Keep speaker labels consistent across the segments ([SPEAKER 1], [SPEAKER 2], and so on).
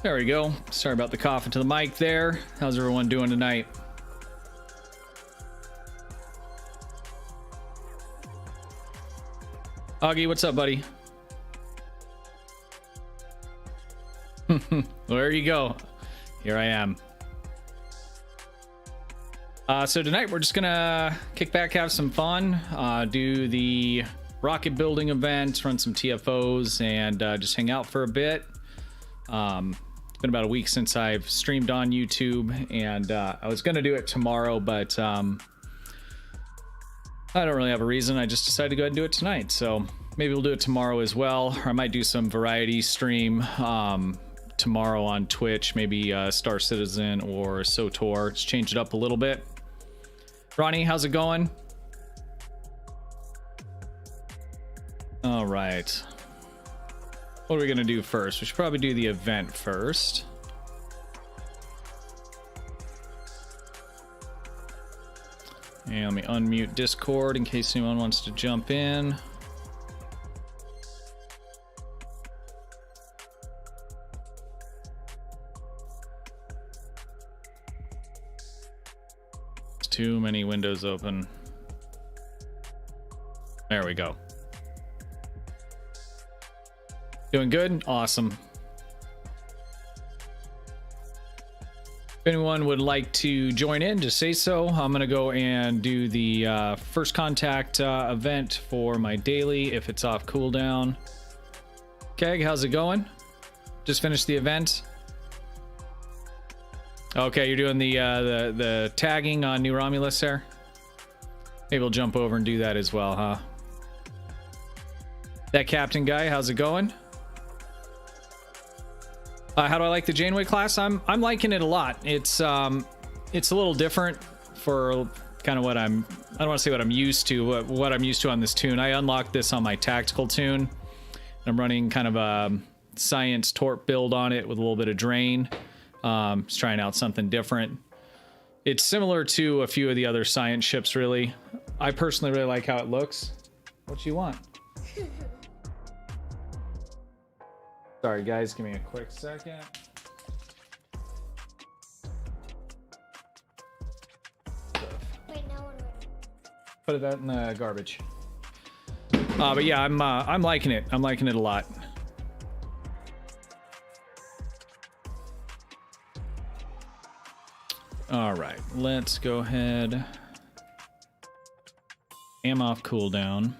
[SPEAKER 1] There we go. Sorry about the cough into the mic there. How's everyone doing tonight? Augie, what's up, buddy? Well, there you go. Here I am. So tonight we're just gonna kick back, have some fun, do the rocket building event, run some TFOs, and just hang out for a bit. It's been about a week since I've streamed on YouTube, and I was gonna do it tomorrow, but I don't really have a reason. I just decided to go ahead and do it tonight. So maybe we'll do it tomorrow as well, or I might do some variety stream tomorrow on Twitch, maybe Star Citizen or SOTOR. Just change it up a little bit. Ronnie, how's it going? All right. What are we gonna do first? We should probably do the event first. And let me unmute Discord in case anyone wants to jump in. There's too many windows open. There we go. Doing good? Awesome. If anyone would like to join in, just say so. I'm going to go and do the first contact event for my daily if it's off cooldown. Keg, how's it going? Just finished the event. Okay, you're doing the tagging on New Romulus there? Maybe we'll jump over and do that as well, huh? That captain guy, how's it going? How do I like the Janeway class? I'm liking it a lot. It's a little different for kind of what I don't want to say what I'm used to, but what I'm used to on this tune. I unlocked this on my tactical tune. I'm running kind of a science torp build on it with a little bit of drain. Just trying out something different. It's similar to a few of the other science ships, really. I personally really like how it looks. What you want? Sorry, guys, give me a quick second.
[SPEAKER 2] Wait, now what do I do?
[SPEAKER 1] Put that in the garbage. But yeah, I'm liking it. I'm liking it a lot. All right, let's go ahead. Am off cooldown.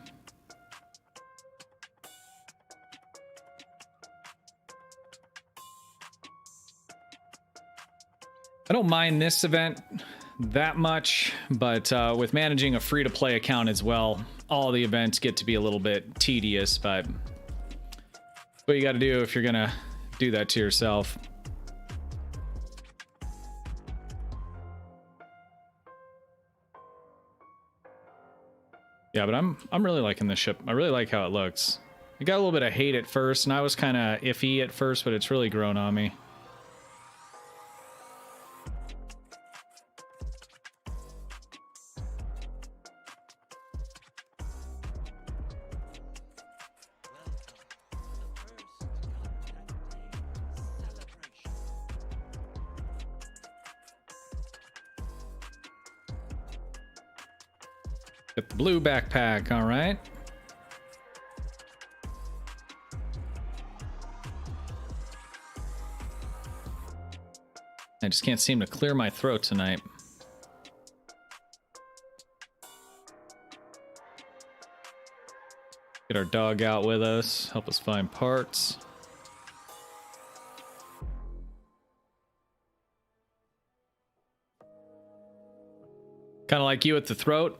[SPEAKER 1] I don't mind this event that much, but with managing a free-to-play account as well, all the events get to be a little bit tedious, but what you got to do if you're gonna do that to yourself. Yeah, but I'm really liking this ship. I really like how it looks. I got a little bit of hate at first, and I was kind of iffy at first, but it's really grown on me. Get the blue backpack, all right. I just can't seem to clear my throat tonight. Get our dog out with us, help us find parts. Kind of like you at the throat.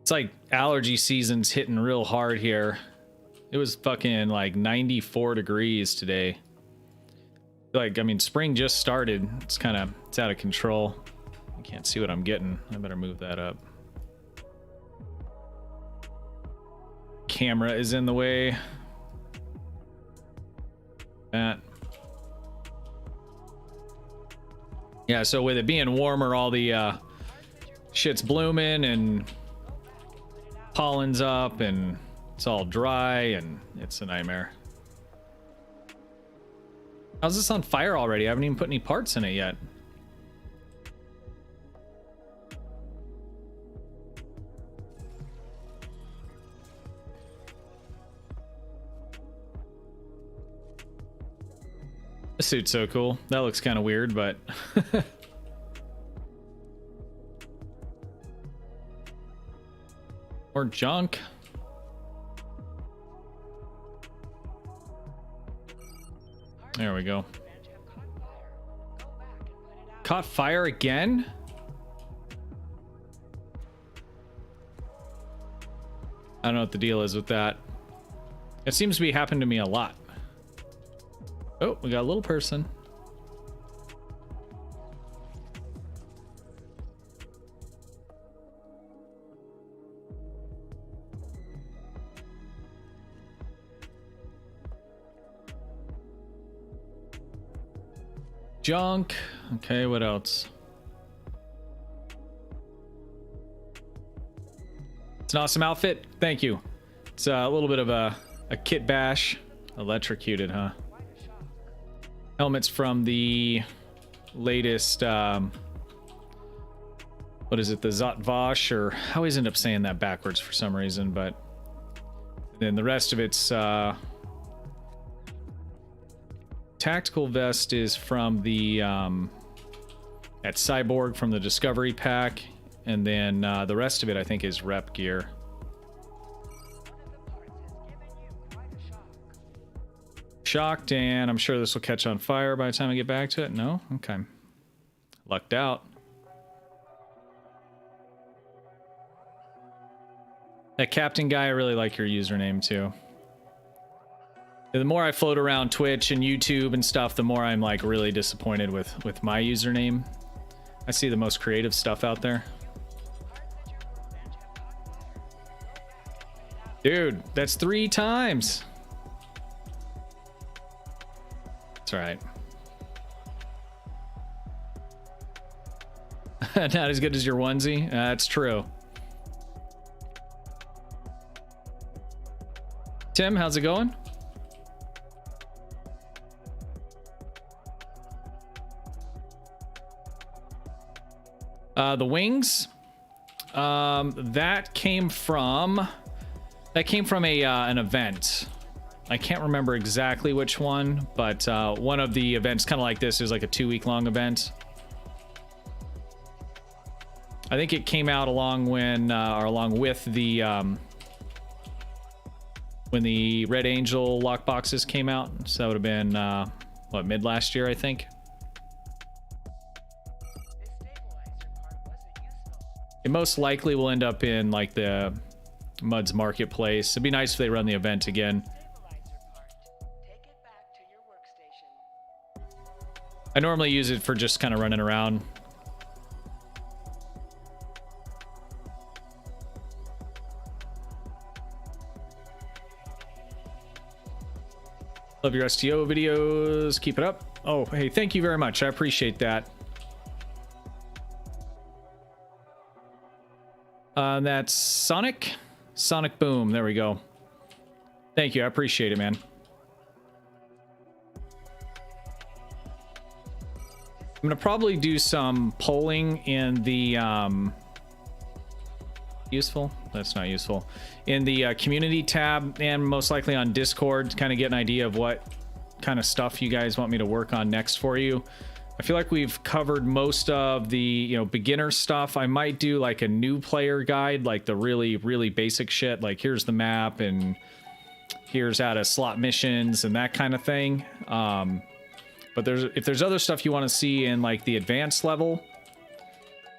[SPEAKER 1] It's like allergy season's hitting real hard here. It was fucking like 94 degrees today. Like, I mean, spring just started. It's out of control. I can't see what I'm getting. I better move that up. Camera is in the way. That. Yeah, so with it being warmer, all the shit's blooming and pollen's up and it's all dry and it's a nightmare. How's this on fire already? I haven't even put any parts in it yet. This suit's so cool. That looks kind of weird, but or junk. There we go. Caught fire again? I don't know what the deal is with that. It seems to be happening to me a lot. Oh, we got a little person. Junk. Okay, what else? It's an awesome outfit. Thank you. It's a little bit of a kit bash. Electrocuted, huh? Helmets from the latest, what is it, the Zotvosh, or I always end up saying that backwards for some reason, but then the rest of it's, tactical vest is from the, at Cyborg from the Discovery Pack, and then the rest of it I think is rep gear. Shocked, and I'm sure this will catch on fire by the time I get back to it. No? Okay. Lucked out. That captain guy, I really like your username too. The more I float around Twitch and YouTube and stuff, the more I'm like really disappointed with my username. I see the most creative stuff out there. Dude, that's 3 times. It's all right. Not as good as your onesie. That's true. Tim, how's it going? The wings. That came from an event. I can't remember exactly which one, but one of the events kind of like this is like a 2-week-long event. I think it came out along with the when the Red Angel lock boxes came out. So that would have been what, mid last year, I think. It most likely will end up in like the Muds Marketplace. It'd be nice if they run the event again. I normally use it for just kind of running around. Love your STO videos. Keep it up. Oh, hey, thank you very much. I appreciate that. That's Sonic Boom. There we go. Thank you. I appreciate it, man. I'm gonna probably do some polling in the useful. That's not useful. In the community tab, and most likely on Discord, to kind of get an idea of what kind of stuff you guys want me to work on next for you. I feel like we've covered most of the, beginner stuff. I might do like a new player guide, like the really, really basic shit. Like here's the map and here's how to slot missions and that kind of thing. But if there's other stuff you want to see in like the advanced level,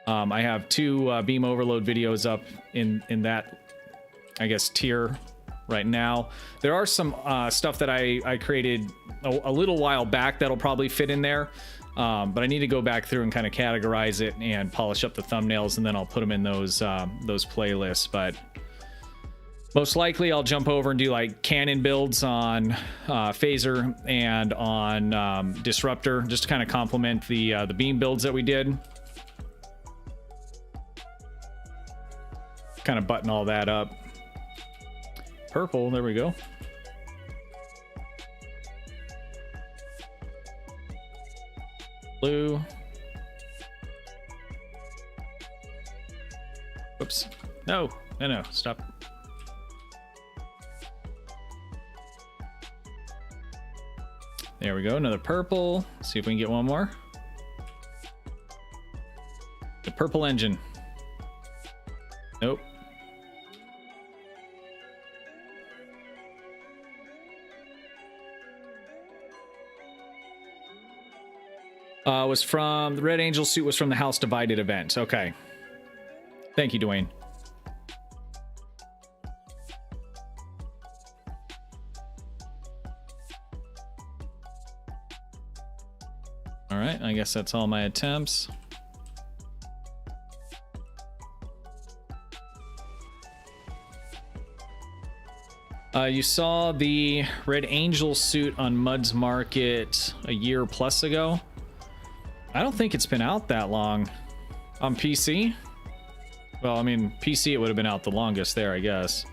[SPEAKER 1] I have 2 beam overload videos up in that, I guess, tier right now. There are some stuff that I created a little while back that'll probably fit in there. But I need to go back through and kind of categorize it and polish up the thumbnails, and then I'll put them in those playlists. But most likely I'll jump over and do like cannon builds on Phaser and on Disruptor, just to kind of complement the beam builds that we did. Kind of button all that up. Purple, there we go. Blue. Oops. No, stop. There we go, another purple. Let's see if we can get one more. The purple engine. Nope. Was from the Red Angel suit was from the House Divided event. Okay. Thank you, Dwayne. All right, I guess that's all my attempts. You saw the Red Angel suit on Muds Market a year plus ago. I don't think it's been out that long on PC. Well, I mean, PC it would have been out the longest there, I guess.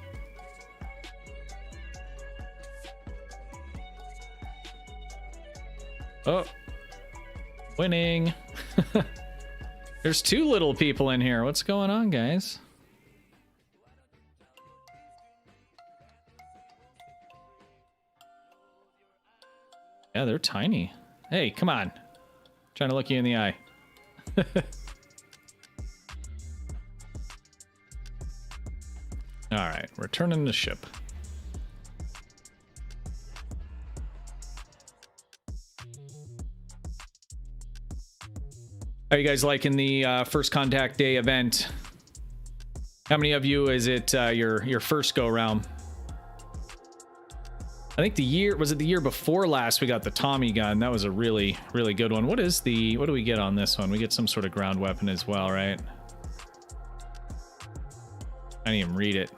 [SPEAKER 1] Oh, winning. There's 2 little people in here. What's going on, guys? Yeah, they're tiny. Hey, come on. Trying to look you in the eye. All right, returning the ship. How are you guys liking the First Contact Day event? How many of you is it your first go round? I think the year before last we got the Tommy gun. That was a really, really good one. What do we get on this one? We get some sort of ground weapon as well, right? I didn't even read it.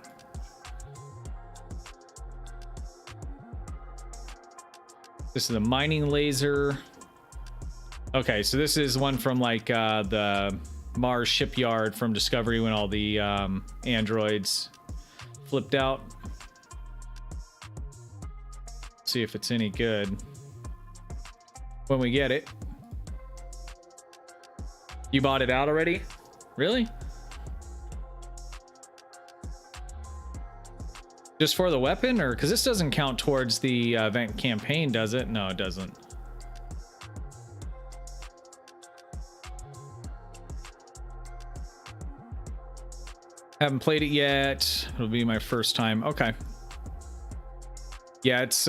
[SPEAKER 1] This is a mining laser. Okay, so this is one from like the Mars shipyard from Discovery when all the androids flipped out. See if it's any good when we get it. You bought it out already? Really? Just for the weapon, or because this doesn't count towards the event campaign, does it? No, it doesn't. Haven't played it yet. It'll be my first time. Okay. Yeah, it's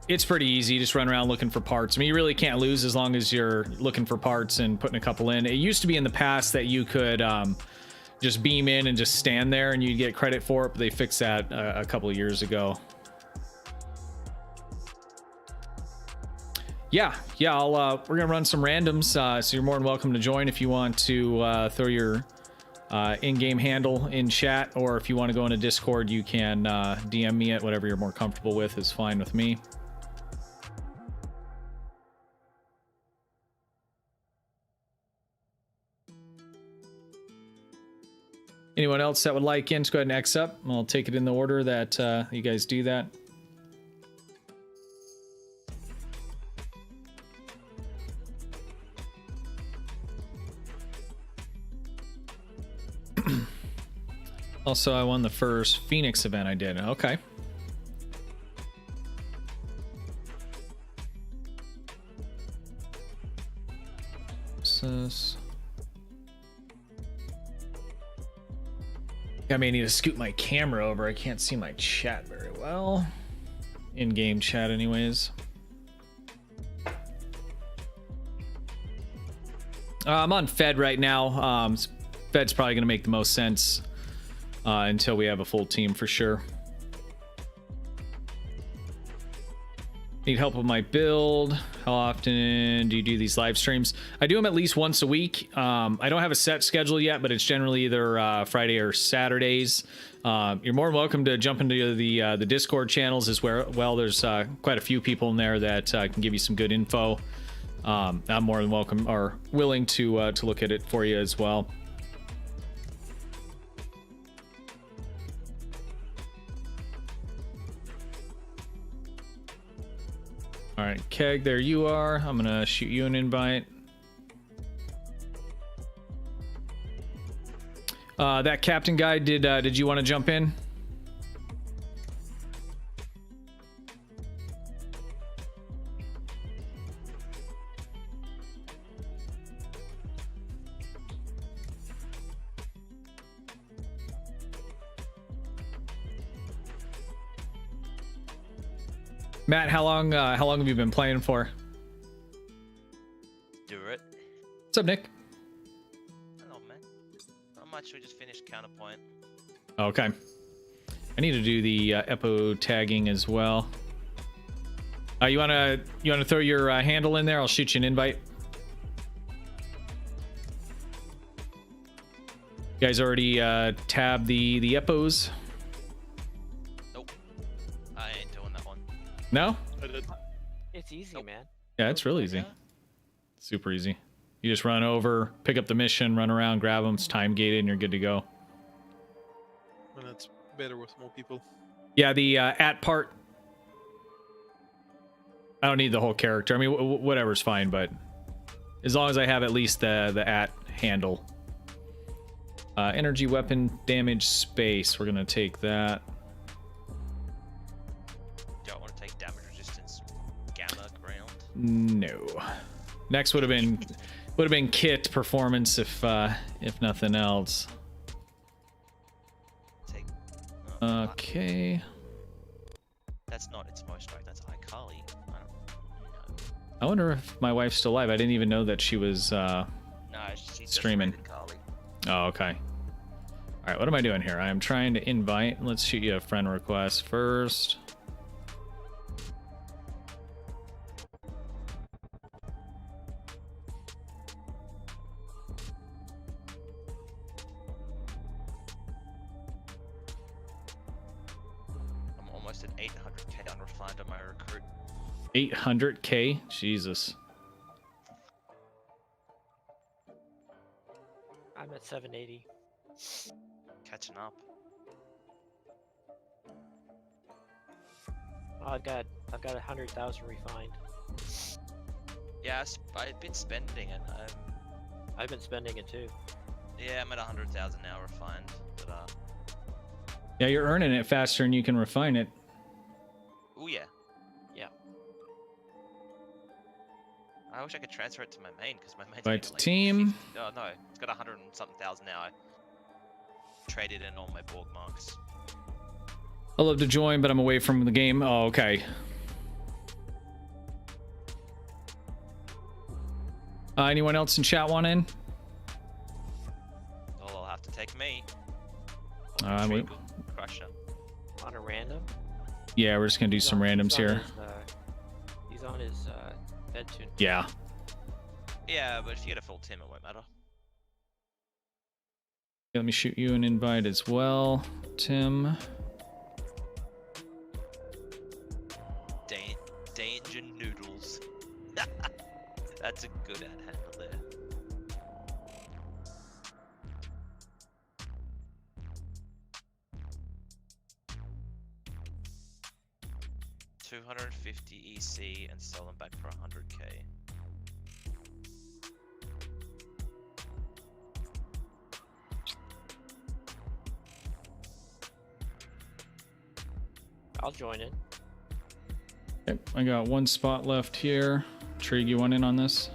[SPEAKER 1] It's pretty easy. Just run around looking for parts. I mean, you really can't lose as long as you're looking for parts and putting a couple in. It used to be in the past that you could just beam in and just stand there and you'd get credit for it, but they fixed that a couple of years ago. Yeah, we're gonna run some randoms, so you're more than welcome to join if you want to throw your in-game handle in chat, or if you want to go into Discord, you can DM me it. Whatever you're more comfortable with is fine with me. Anyone else that would like in, just go ahead and X up. I'll take it in the order that you guys do that. Also, I won the first Phoenix event I did. Okay. I may need to scoot my camera over. I can't see my chat very well. In-game chat anyways. I'm on Fed right now. Fed's probably going to make the most sense until we have a full team for sure. Need help with my build. How often do you do these live streams? I do them at least once a week. I don't have a set schedule yet, but it's generally either Friday or Saturdays. You're more than welcome to jump into the Discord channels as well. There's quite a few people in there that can give you some good info. I'm more than welcome or willing to look at it for you as well. All right, Keg, there you are. I'm gonna shoot you an invite. That captain guy, did you want to jump in? Matt, how long have you been playing for?
[SPEAKER 3] Do it.
[SPEAKER 1] What's up, Nick?
[SPEAKER 3] Hello, man. Not much. We just finished Counterpoint.
[SPEAKER 1] Okay. I need to do the EPO tagging as well. You wanna throw your handle in there? I'll shoot you an invite. You guys already tabbed the EPOs?
[SPEAKER 3] Nope. I ain't doing that one.
[SPEAKER 1] No?
[SPEAKER 4] It's easy, man.
[SPEAKER 1] Yeah, it's real easy. Super easy. You just run over, pick up the mission, run around, grab them, it's time gated, and you're good to go.
[SPEAKER 5] And it's better with more people.
[SPEAKER 1] Yeah, the at part. I don't need the whole character. I mean, whatever's fine, but as long as I have at least the at handle. Energy weapon damage space. We're gonna take that. No. Next would have been kit performance if nothing else. Okay.
[SPEAKER 3] That's not its most strike. That's iCarly.
[SPEAKER 1] I wonder if my wife's still alive. I didn't even know that she was
[SPEAKER 3] No, she's
[SPEAKER 1] streaming. Oh, okay. All right. What am I doing here? I am trying to invite. Let's shoot you a friend request first.
[SPEAKER 3] I'm almost at 800k unrefined on my recruit.
[SPEAKER 1] 800k? Jesus.
[SPEAKER 4] I'm at 780.
[SPEAKER 3] Catching up.
[SPEAKER 4] Oh, I've got 100,000 refined.
[SPEAKER 3] Yeah, I've been spending it.
[SPEAKER 4] I've been spending it too.
[SPEAKER 3] Yeah, I'm at 100,000 now refined. But,
[SPEAKER 1] Yeah, you're earning it faster and you can refine it.
[SPEAKER 3] oh yeah.
[SPEAKER 4] Yeah.
[SPEAKER 3] I wish I could transfer it to my main because my main's
[SPEAKER 1] Right,
[SPEAKER 3] got, like,
[SPEAKER 1] team.
[SPEAKER 3] 50, oh no, it's got 100 and something thousand now. I traded in all my Borg marks.
[SPEAKER 1] I'd love to join, but I'm away from the game. Oh, okay. Anyone else in chat want in?
[SPEAKER 3] Well, I'll have to take me.
[SPEAKER 1] We-
[SPEAKER 3] Crusher.
[SPEAKER 4] On a random.
[SPEAKER 1] Yeah, we're just gonna do some randoms here.
[SPEAKER 4] He's on his bed tune.
[SPEAKER 1] Yeah.
[SPEAKER 3] Yeah, but if you get a full team, it won't matter.
[SPEAKER 1] Let me shoot you an invite as well, Tim.
[SPEAKER 3] Danger noodles. That's a good ad handle there. $250 EC and sell them back for 100k.
[SPEAKER 4] I'll join in.
[SPEAKER 1] Okay, I got one spot left here. Trig, you want in on this?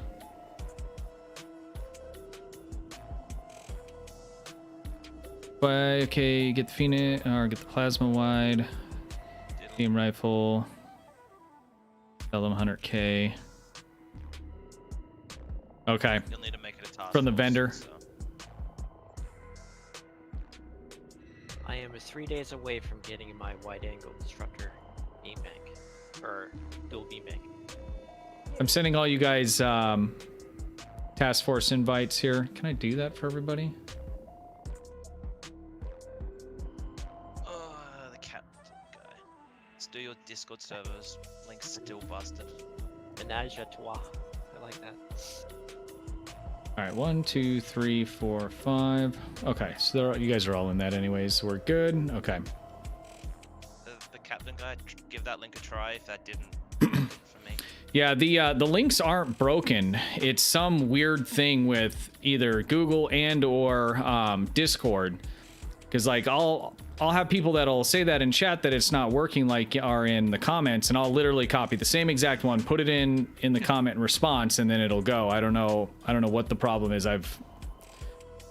[SPEAKER 1] Okay, get the Phoenix or get the plasma wide. Team rifle. Sell them 100k. Okay.
[SPEAKER 3] You'll need to make it a task
[SPEAKER 1] From the
[SPEAKER 3] force,
[SPEAKER 1] vendor.
[SPEAKER 3] so-
[SPEAKER 4] I am 3 days away from getting my wide-angle instructor beam bank, or dual beam bank.
[SPEAKER 1] I'm sending all you guys task force invites here. Can I do that for everybody?
[SPEAKER 3] The captain guy. Let's do your Discord servers. Link's still busted.
[SPEAKER 4] Menage a trois. I like that.
[SPEAKER 1] All right, 1, 2, 3, 4, 5. Okay, so you guys are all in that anyways, so we're good. Okay.
[SPEAKER 3] The captain guy, give that link a try if that didn't for me.
[SPEAKER 1] Yeah, the links aren't broken. It's some weird thing with either Google and or Discord. Because like I'll have people that'll say that in chat that it's not working like are in the comments, and I'll literally copy the same exact one, put it in the comment response, and then it'll go. I don't know what the problem is. I've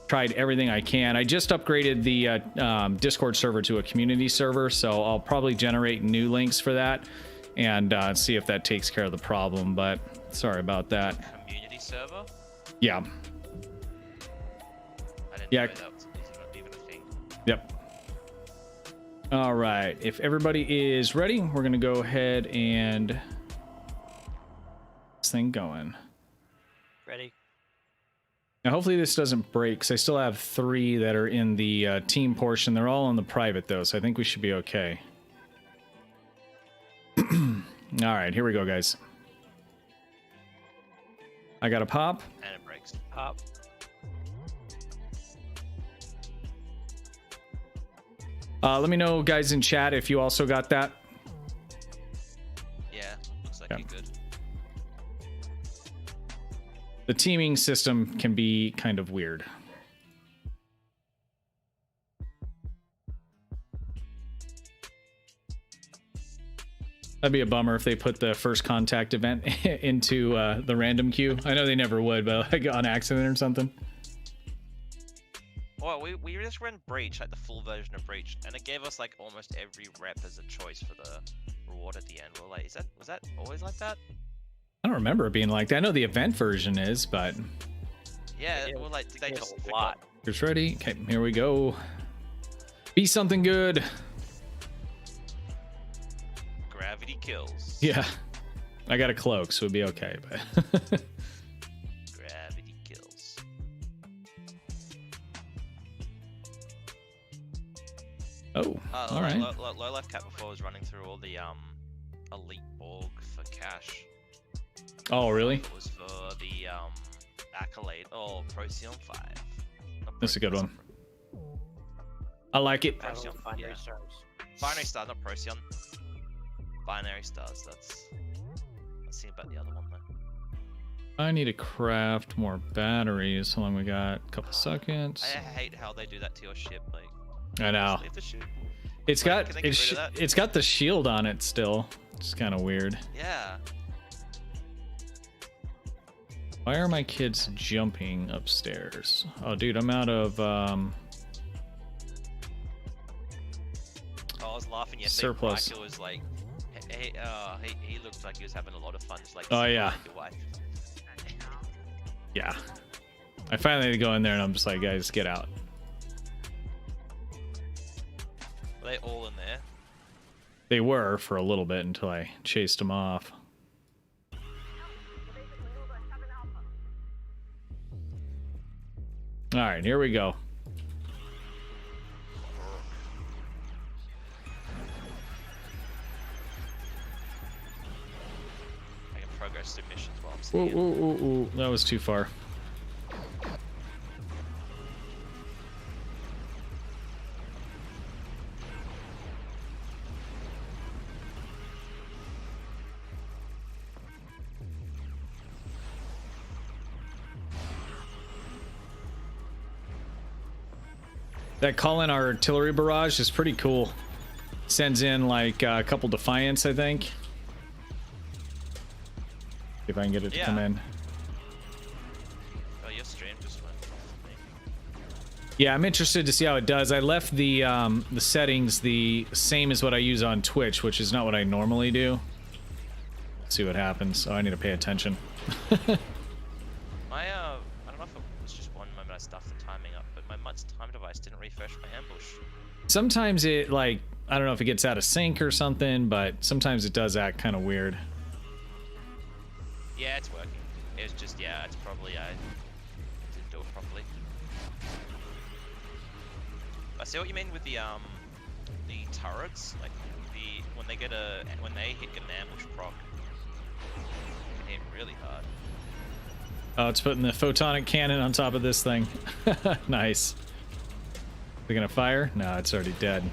[SPEAKER 1] tried everything I can. I just upgraded the Discord server to a community server, so I'll probably generate new links for that and see if that takes care of the problem. But sorry about that.
[SPEAKER 3] Community server?
[SPEAKER 1] Yeah.
[SPEAKER 3] I didn't
[SPEAKER 1] Yeah.
[SPEAKER 3] know that was even a thing.
[SPEAKER 1] Yep. All right. If everybody is ready, we're going to go ahead and get this thing going.
[SPEAKER 4] Ready?
[SPEAKER 1] Now, hopefully this doesn't break, because I still have 3 that are in the team portion. They're all on the private, though, so I think we should be okay. All right, here we go, guys. I got a pop.
[SPEAKER 3] And it breaks.
[SPEAKER 4] Pop.
[SPEAKER 1] Let me know, guys, in chat if you also got that.
[SPEAKER 3] Yeah, looks like
[SPEAKER 1] Yeah.
[SPEAKER 3] you're good.
[SPEAKER 1] The teaming system can be kind of weird. That'd be a bummer if they put the first contact event into the random queue. I know they never would, but like on accident or something.
[SPEAKER 3] Well, we just ran Breach, like the full version of Breach, and it gave us like almost every rep as a choice for the reward at the end. We're like, was that always like that?
[SPEAKER 1] I don't remember it being like that. I know the event version is, but
[SPEAKER 3] Yeah,
[SPEAKER 4] It
[SPEAKER 3] we're like, did they
[SPEAKER 4] did
[SPEAKER 3] just
[SPEAKER 4] a
[SPEAKER 3] forget?
[SPEAKER 4] lot.
[SPEAKER 1] here's ready. Okay, here we go. Be something good.
[SPEAKER 3] Gravity kills.
[SPEAKER 1] Yeah. I got a cloak, so it'd be okay, but
[SPEAKER 3] Gravity kills.
[SPEAKER 1] oh, all right.
[SPEAKER 3] Low left cap before was running through all the elite org for cash.
[SPEAKER 1] Oh, really?
[SPEAKER 3] It was for the accolade. Oh, Procyon 5. Not
[SPEAKER 1] That's a good
[SPEAKER 3] Procyon,
[SPEAKER 1] one. I like it.
[SPEAKER 3] Procyon,
[SPEAKER 4] Binary
[SPEAKER 3] yeah.
[SPEAKER 4] stars.
[SPEAKER 3] Binary stars, not Procyon. Binary stars. Let's see about the other one though.
[SPEAKER 1] I need to craft more batteries. How long we got? A couple seconds.
[SPEAKER 3] I hate how they do that to your ship. Like,
[SPEAKER 1] I know.
[SPEAKER 3] just leave the ship.
[SPEAKER 1] It's
[SPEAKER 3] Like,
[SPEAKER 1] got
[SPEAKER 3] can they get rid of that?
[SPEAKER 1] it's got the shield on it still. It's kind of weird.
[SPEAKER 3] Yeah.
[SPEAKER 1] Why are my kids jumping upstairs? Oh, dude, I'm out of
[SPEAKER 3] I was laughing yesterday.
[SPEAKER 1] Surplus.
[SPEAKER 3] Michael was like, he looked like he was having a lot of fun. Just like,
[SPEAKER 1] Oh,
[SPEAKER 3] sitting
[SPEAKER 1] yeah.
[SPEAKER 3] around your wife.
[SPEAKER 1] Yeah. I finally had to go in there and I'm just like, guys, get out.
[SPEAKER 3] Were they all in there?
[SPEAKER 1] They were for a little bit until I chased them off. All right, here we go.
[SPEAKER 3] I can progress through missions while I'm
[SPEAKER 1] Ooh,
[SPEAKER 3] seeing.
[SPEAKER 1] ooh, ooh, ooh. That was too far. That call-in artillery barrage is pretty cool. Sends in like a couple Defiants, I think. If I can get it to come in.
[SPEAKER 3] Oh, your stream just went off me.
[SPEAKER 1] Yeah, I'm interested to see how it does. I left the settings the same as what I use on Twitch, which is not what I normally do. Let's see what happens. Oh, I need to pay attention.
[SPEAKER 3] My I don't know if it was just one moment I stuffed the timing up, but my MUT's time device didn't refresh my ambush.
[SPEAKER 1] Sometimes it, like, I don't know if it gets out of sync or something, but sometimes it does act kind of weird.
[SPEAKER 3] Yeah, it's working. It's just, yeah, it's probably I didn't do it properly. I see what you mean with the turrets, like when they hit an ambush proc, it can hit really hard.
[SPEAKER 1] Oh, it's putting the Photonic Cannon on top of this thing. Nice. They're gonna fire? No, it's already dead.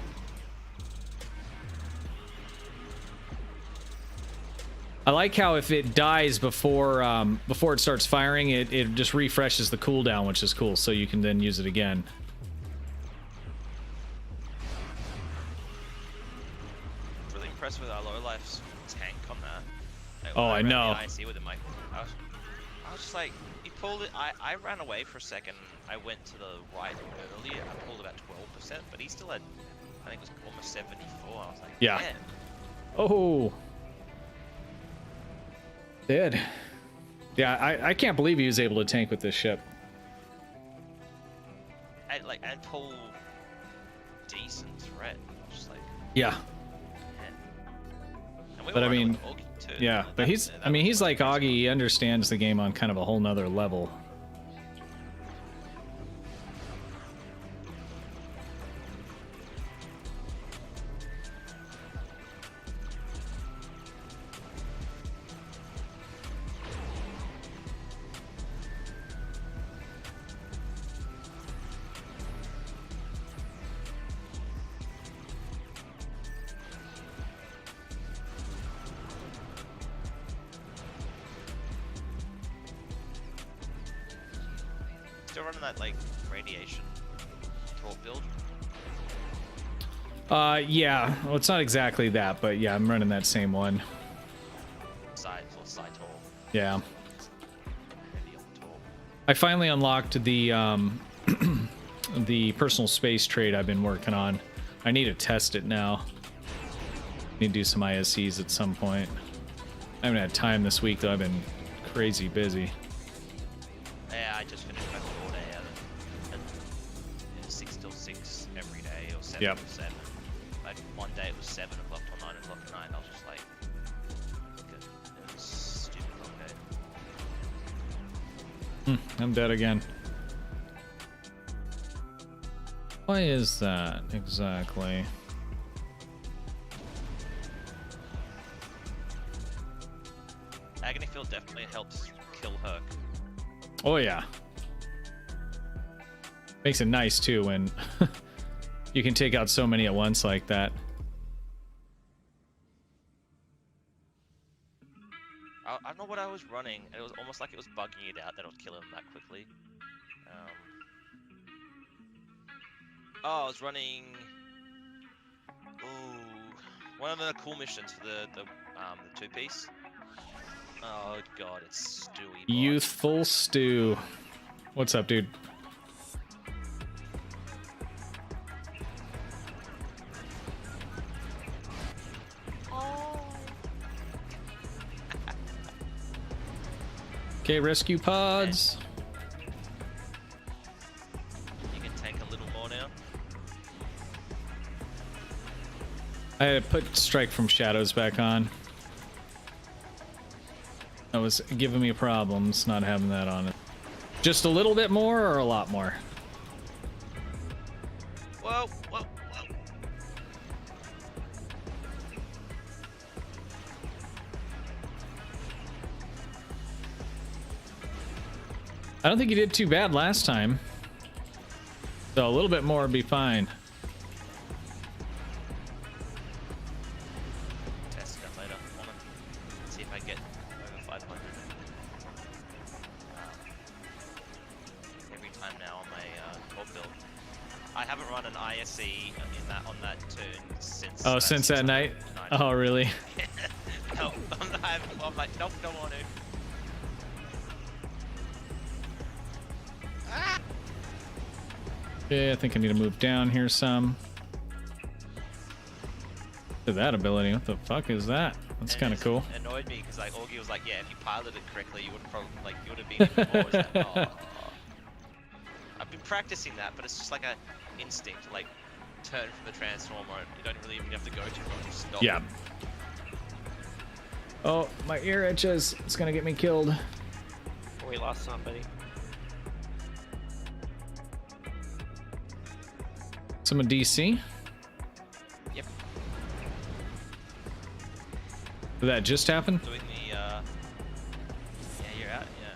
[SPEAKER 1] I like how if it dies before it starts firing, it just refreshes the cooldown, which is cool, so you can then use it again.
[SPEAKER 3] Really impressed with our low life's tank on that. Like,
[SPEAKER 1] Oh,
[SPEAKER 3] when
[SPEAKER 1] I
[SPEAKER 3] ran
[SPEAKER 1] know.
[SPEAKER 3] the IC with him, I was just like, he pulled it. I ran away for a second. I went to the right earlier. I pulled about 12%, but he still had, I think it was almost 74. I was like,
[SPEAKER 1] Yeah.
[SPEAKER 3] man.
[SPEAKER 1] Oh. Dead. Yeah, I can't believe he was able to tank with this ship.
[SPEAKER 3] And pull decent threat. Just like,
[SPEAKER 1] Yeah.
[SPEAKER 3] man. And we
[SPEAKER 1] But
[SPEAKER 3] were
[SPEAKER 1] I
[SPEAKER 3] running
[SPEAKER 1] mean,
[SPEAKER 3] with Augie too.
[SPEAKER 1] yeah,
[SPEAKER 3] That
[SPEAKER 1] but
[SPEAKER 3] was- that
[SPEAKER 1] I mean,
[SPEAKER 3] was
[SPEAKER 1] he's like
[SPEAKER 3] crazy.
[SPEAKER 1] Augie. He understands the game on kind of a whole nother level.
[SPEAKER 3] Still running that like radiation torp build.
[SPEAKER 1] Yeah. Well, it's not exactly that, but yeah, I'm running that same one.
[SPEAKER 3] Side torp.
[SPEAKER 1] Yeah.
[SPEAKER 3] Heavy on the torp.
[SPEAKER 1] I finally unlocked the the personal space trade I've been working on. I need to test it now. Need to do some ISCs at some point. I haven't had time this week though. I've been crazy busy.
[SPEAKER 3] Yeah, I just finished my 4 day at 6 till 6 every day, or 7
[SPEAKER 1] Yep.
[SPEAKER 3] till 7. Like one day it was 7 o'clock till 9 o'clock at night. I was just like, good. It was stupid long day.
[SPEAKER 1] I'm dead again. Why is that exactly?
[SPEAKER 3] Agony Field definitely helps kill Herc.
[SPEAKER 1] Oh yeah. Makes it nice too when you can take out so many at once like that.
[SPEAKER 3] I don't know what I was running. It was almost like it was bugging it out that I would kill him that quickly. Oh, I was running. Ooh, one of the cool missions for the 2-piece. Oh god, it's Stewie. bot.
[SPEAKER 1] Youthful Stew. What's up, dude?
[SPEAKER 2] Oh,
[SPEAKER 1] Okay, rescue pods. I had to put Strike from Shadows back on. That was giving me problems not having that on it. Just a little bit more or a lot more?
[SPEAKER 3] Whoa, whoa, whoa.
[SPEAKER 1] I don't think you did too bad last time. So a little bit more would be fine.
[SPEAKER 3] Test that later. Wanna see if I get over 500. Every time now on my core build. I haven't run an ISE on that tune since.
[SPEAKER 1] Oh, since that night? Oh, really?
[SPEAKER 3] No, I'm like, nope, don't want to.
[SPEAKER 1] Okay, I think I need to move down here some. Look at that ability. What the fuck is that? That's kind of cool.
[SPEAKER 3] It annoyed me because like Augie was like, yeah, if you piloted it correctly, you would probably you would have been even more. Like, oh. I've been practicing that, but it's just like a instinct, like turn from the transformer. You don't really even have to go too far. Just stop.
[SPEAKER 1] Yeah. Oh, my ear itches. It's gonna get me killed.
[SPEAKER 4] We lost somebody.
[SPEAKER 1] Someone DC?
[SPEAKER 3] Yep.
[SPEAKER 1] Did that just happen?
[SPEAKER 3] Doing the yeah, you're out. Yeah.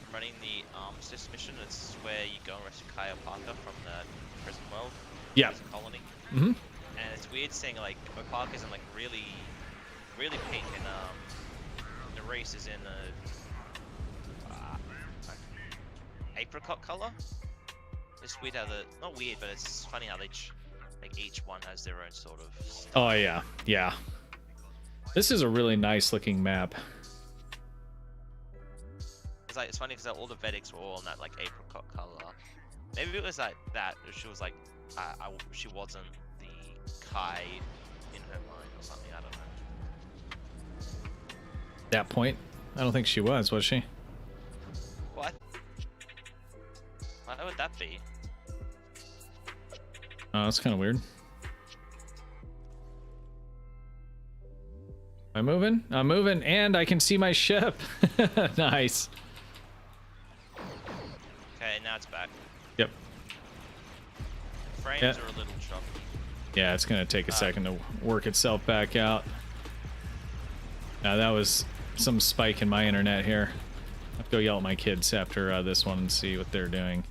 [SPEAKER 3] I'm running the armistice mission. It's where you go and rescue Kyle Parker from the prison world.
[SPEAKER 1] Yeah.
[SPEAKER 3] Prison colony.
[SPEAKER 1] Mm-hmm.
[SPEAKER 3] And it's weird seeing like Parker's in like really pink and the race is in a apricot color. It's weird how not weird, but it's funny how like each one has their own sort of style.
[SPEAKER 1] Oh yeah, yeah. This is a really nice looking map.
[SPEAKER 3] It's funny because all the Vedics were all in that like apricot color. Maybe it was like that. She was like, she wasn't the Kai in her mind or something. I don't know.
[SPEAKER 1] That point, I don't think she was she?
[SPEAKER 3] What? Why would that be?
[SPEAKER 1] Oh, that's kind of weird. Am I moving? I'm moving, and I can see my ship. Nice.
[SPEAKER 3] Okay, now it's back.
[SPEAKER 1] Yep.
[SPEAKER 3] Frames
[SPEAKER 1] Yeah.
[SPEAKER 3] are a little choppy.
[SPEAKER 1] Yeah, it's gonna take a second to work itself back out. Now that was some spike in my internet here. I have to go yell at my kids after this one and see what they're doing.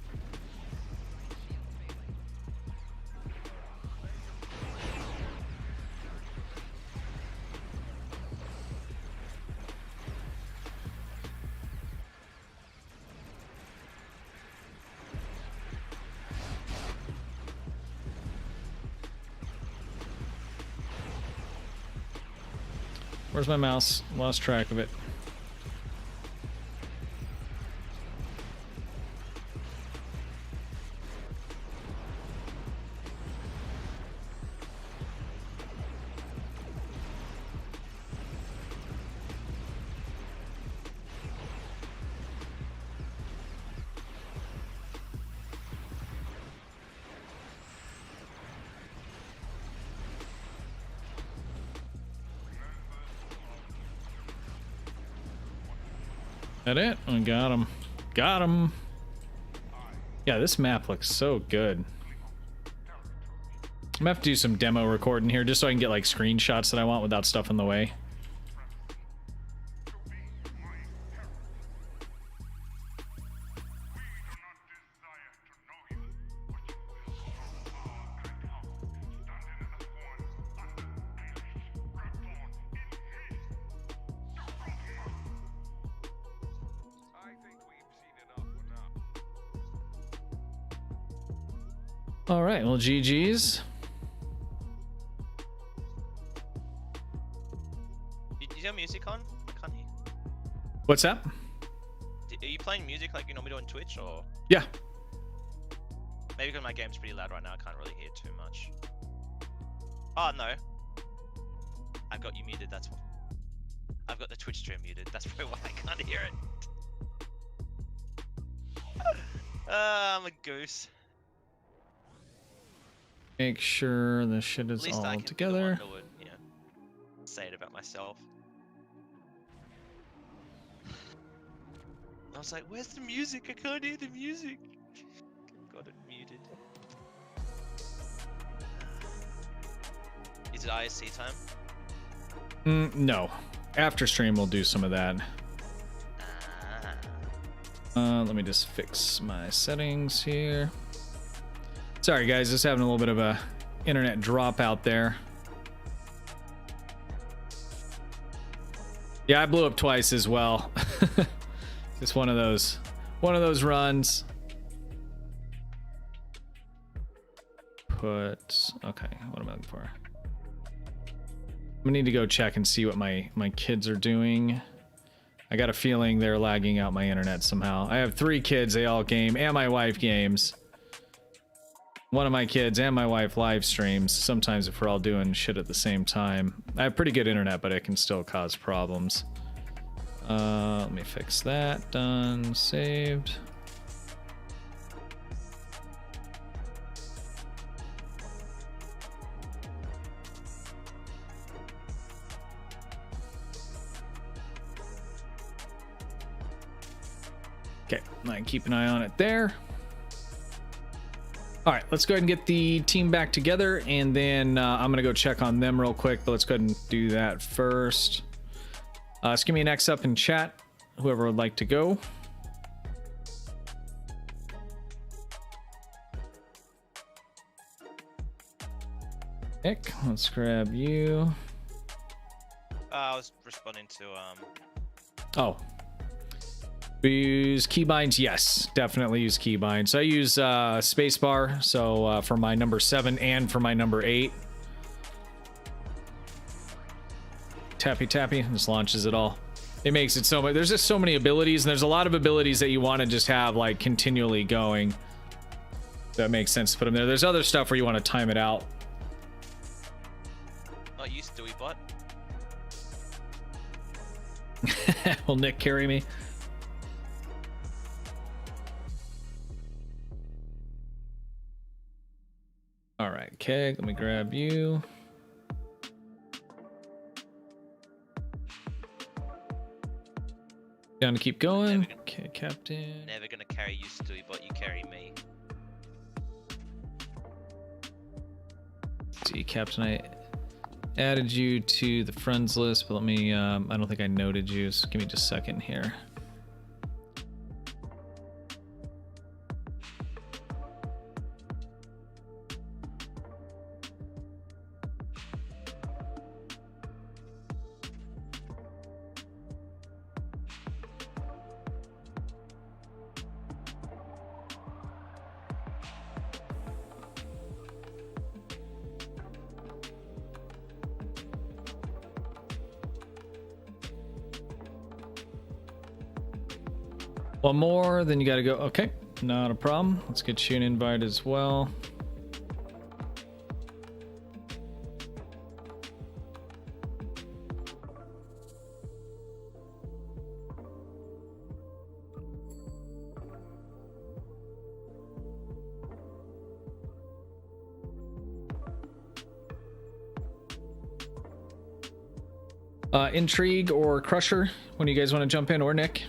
[SPEAKER 1] Where's my mouse? Lost track of it. That it? I got him. Got him. Yeah, this map looks so good. I'm gonna have to do some demo recording here just so I can get like screenshots that I want without stuff in the way. All right, well, GG's.
[SPEAKER 3] Is your music on? I can't hear.
[SPEAKER 1] What's that?
[SPEAKER 3] Are you playing music like you normally do on Twitch, or
[SPEAKER 1] Yeah.
[SPEAKER 3] maybe because my game's pretty loud right now, I can't really hear too much. Oh no, I've got you muted. That's why. I've got the Twitch stream muted. That's probably why I can't hear it. I'm a goose.
[SPEAKER 1] Make sure the shit
[SPEAKER 3] At
[SPEAKER 1] is
[SPEAKER 3] least I
[SPEAKER 1] all
[SPEAKER 3] can be the
[SPEAKER 1] together.
[SPEAKER 3] one that would, you know, say it about myself. I was like, where's the music? I can't hear the music. Got it muted. Is it ISC time?
[SPEAKER 1] No. After stream, we'll do some of that. Let me just fix my settings here. Sorry, guys. Just having a little bit of a internet drop out there. Yeah, I blew up twice as well. Just one of those runs. Okay, what am I looking for? I'm gonna need to go check and see what my kids are doing. I got a feeling they're lagging out my internet somehow. I have 3 kids, they all game, and my wife games. One of my kids and my wife live streams, sometimes if we're all doing shit at the same time. I have pretty good internet, but it can still cause problems. Let me fix that. Done. Saved. Okay, I can keep an eye on it there. All right, let's go ahead and get the team back together, and then I'm gonna go check on them real quick, but let's go ahead and do that first. Just give me an X up in chat, whoever would like to go. Nick, let's grab you.
[SPEAKER 3] I was responding to
[SPEAKER 1] Oh. We use keybinds? Yes, definitely use keybinds. I use spacebar, so for my number 7 and for my number 8. Tappy tappy, just launches it all. It makes it so much. There's just so many abilities, and there's a lot of abilities that you want to just have like continually going. That makes sense to put them there. There's other stuff where you want to time it out.
[SPEAKER 3] not you, Stewie bot.
[SPEAKER 1] Will Nick carry me? All right, Keg, let me grab you. Down to keep going. Okay, Captain.
[SPEAKER 3] Never gonna carry you, Stewie bot. You carry me.
[SPEAKER 1] See, Captain, I added you to the friends list, but let me, I don't think I noted you, so give me just a second here. One more, then you gotta go. Okay, not a problem. Let's get you an invite as well. Intrigue or Crusher, when you guys want to jump in, or Nick?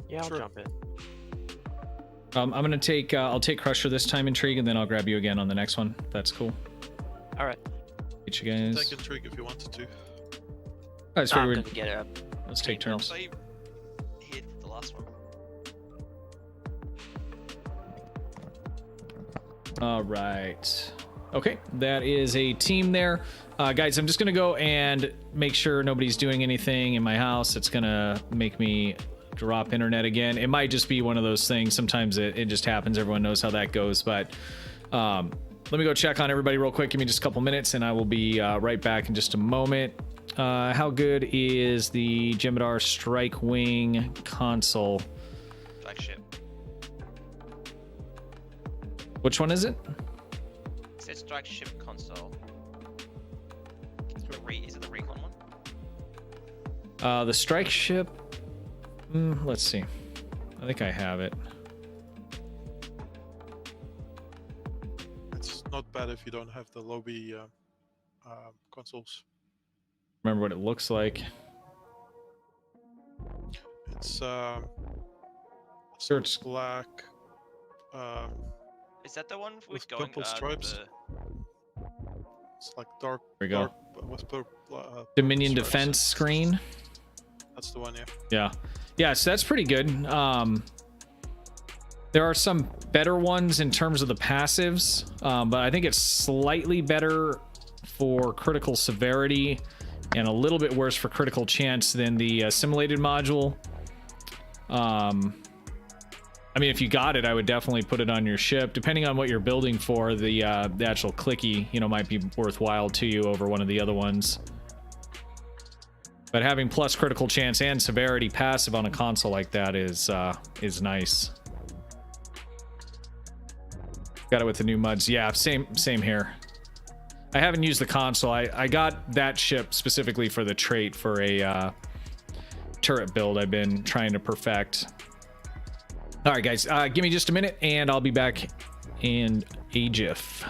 [SPEAKER 4] Yeah, I'll
[SPEAKER 5] Sure.
[SPEAKER 4] jump in.
[SPEAKER 1] I'm gonna take I'll take Crusher this time, Intrigue, and then I'll grab you again on the next one. That's cool.
[SPEAKER 4] All right.
[SPEAKER 1] Get you guys.
[SPEAKER 5] Take intrigue if you wanted to.
[SPEAKER 1] I just
[SPEAKER 4] I'm
[SPEAKER 1] figured
[SPEAKER 4] gonna get it up.
[SPEAKER 1] let's take
[SPEAKER 3] I
[SPEAKER 1] turns.
[SPEAKER 3] saw you hit the last one.
[SPEAKER 1] All right. Okay, that is a team there. Guys, I'm just gonna go and make sure nobody's doing anything in my house. It's gonna make me drop internet again. It might just be one of those things. Sometimes it just happens. Everyone knows how that goes. But let me go check on everybody real quick. Give me just a couple minutes, and I will be right back in just a moment. How good is the Jemadar Strike Wing console?
[SPEAKER 3] Flagship.
[SPEAKER 1] Which one is it?
[SPEAKER 3] It says strike ship console. Is it the recon one?
[SPEAKER 1] The Strike Ship. Let's see. I think I have it.
[SPEAKER 5] It's not that if you don't have the lobby consoles.
[SPEAKER 1] Remember what it looks like.
[SPEAKER 5] It's
[SPEAKER 1] Sure, it's
[SPEAKER 5] black.
[SPEAKER 3] Is that the one
[SPEAKER 5] With
[SPEAKER 3] with going
[SPEAKER 5] purple stripes?
[SPEAKER 3] the...
[SPEAKER 5] It's like dark.
[SPEAKER 1] There we go.
[SPEAKER 5] Dark, with purple,
[SPEAKER 1] Dominion
[SPEAKER 5] stripes.
[SPEAKER 1] Defense screen.
[SPEAKER 5] That's the one, yeah.
[SPEAKER 1] Yeah. Yeah, so that's pretty good. There are some better ones in terms of the passives, but I think it's slightly better for critical severity and a little bit worse for critical chance than the assimilated module. I mean, if you got it, I would definitely put it on your ship. Depending on what you're building for, the actual clicky, might be worthwhile to you over one of the other ones. But having plus critical chance and severity passive on a console like that is nice. Got it with the new muds. Yeah, same here. I haven't used the console. I got that ship specifically for the trait for a turret build I've been trying to perfect. All right, guys, give me just a minute and I'll be back in a jiff.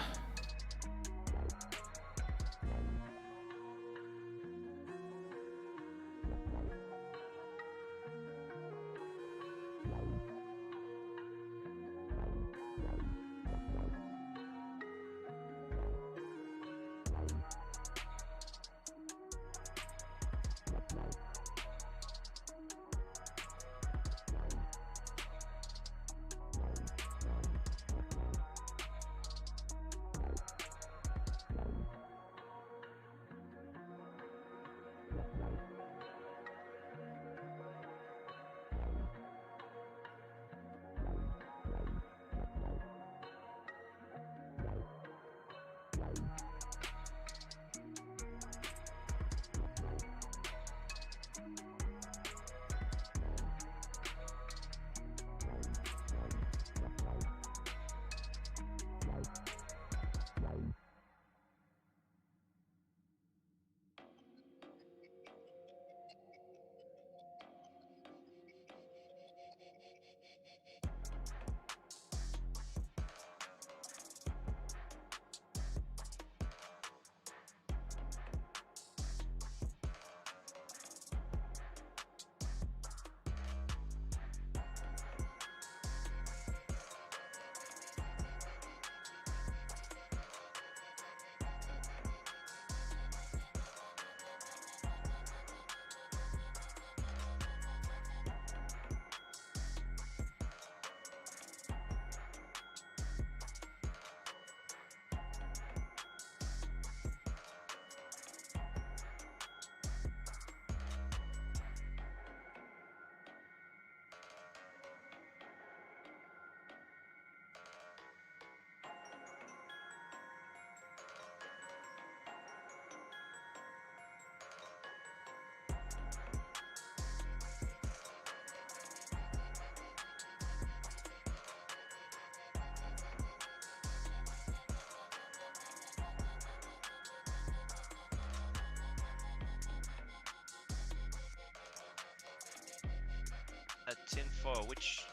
[SPEAKER 3] A tinfoil, which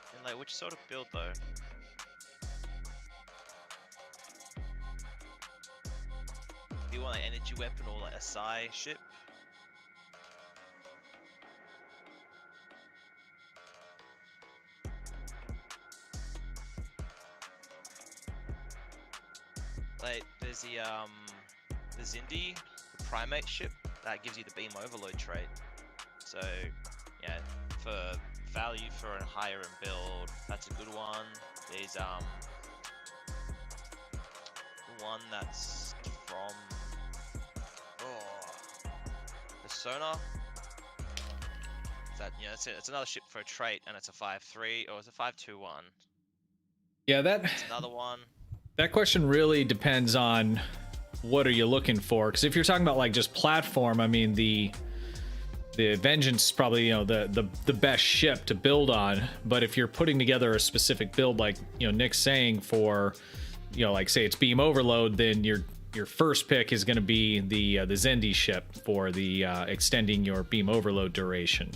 [SPEAKER 3] sort of build though? Do you want an energy weapon or like a psi ship? Like there's the Zindi, the primate ship that gives you the beam overload trait. So yeah, for value for a higher end build, that's a good one. There's the one that's from the sonar. That it's another ship for a trait, and it's a 5-3 or it's a 5-2-1.
[SPEAKER 1] Yeah,
[SPEAKER 3] It's another one.
[SPEAKER 1] that question really depends on what are you looking for. Because if you're talking about like just platform, I mean the Vengeance is probably the best ship to build on. But if you're putting together a specific build, like Nick's saying for like say it's beam overload, then your first pick is going to be the Zendi ship for the extending your beam overload duration.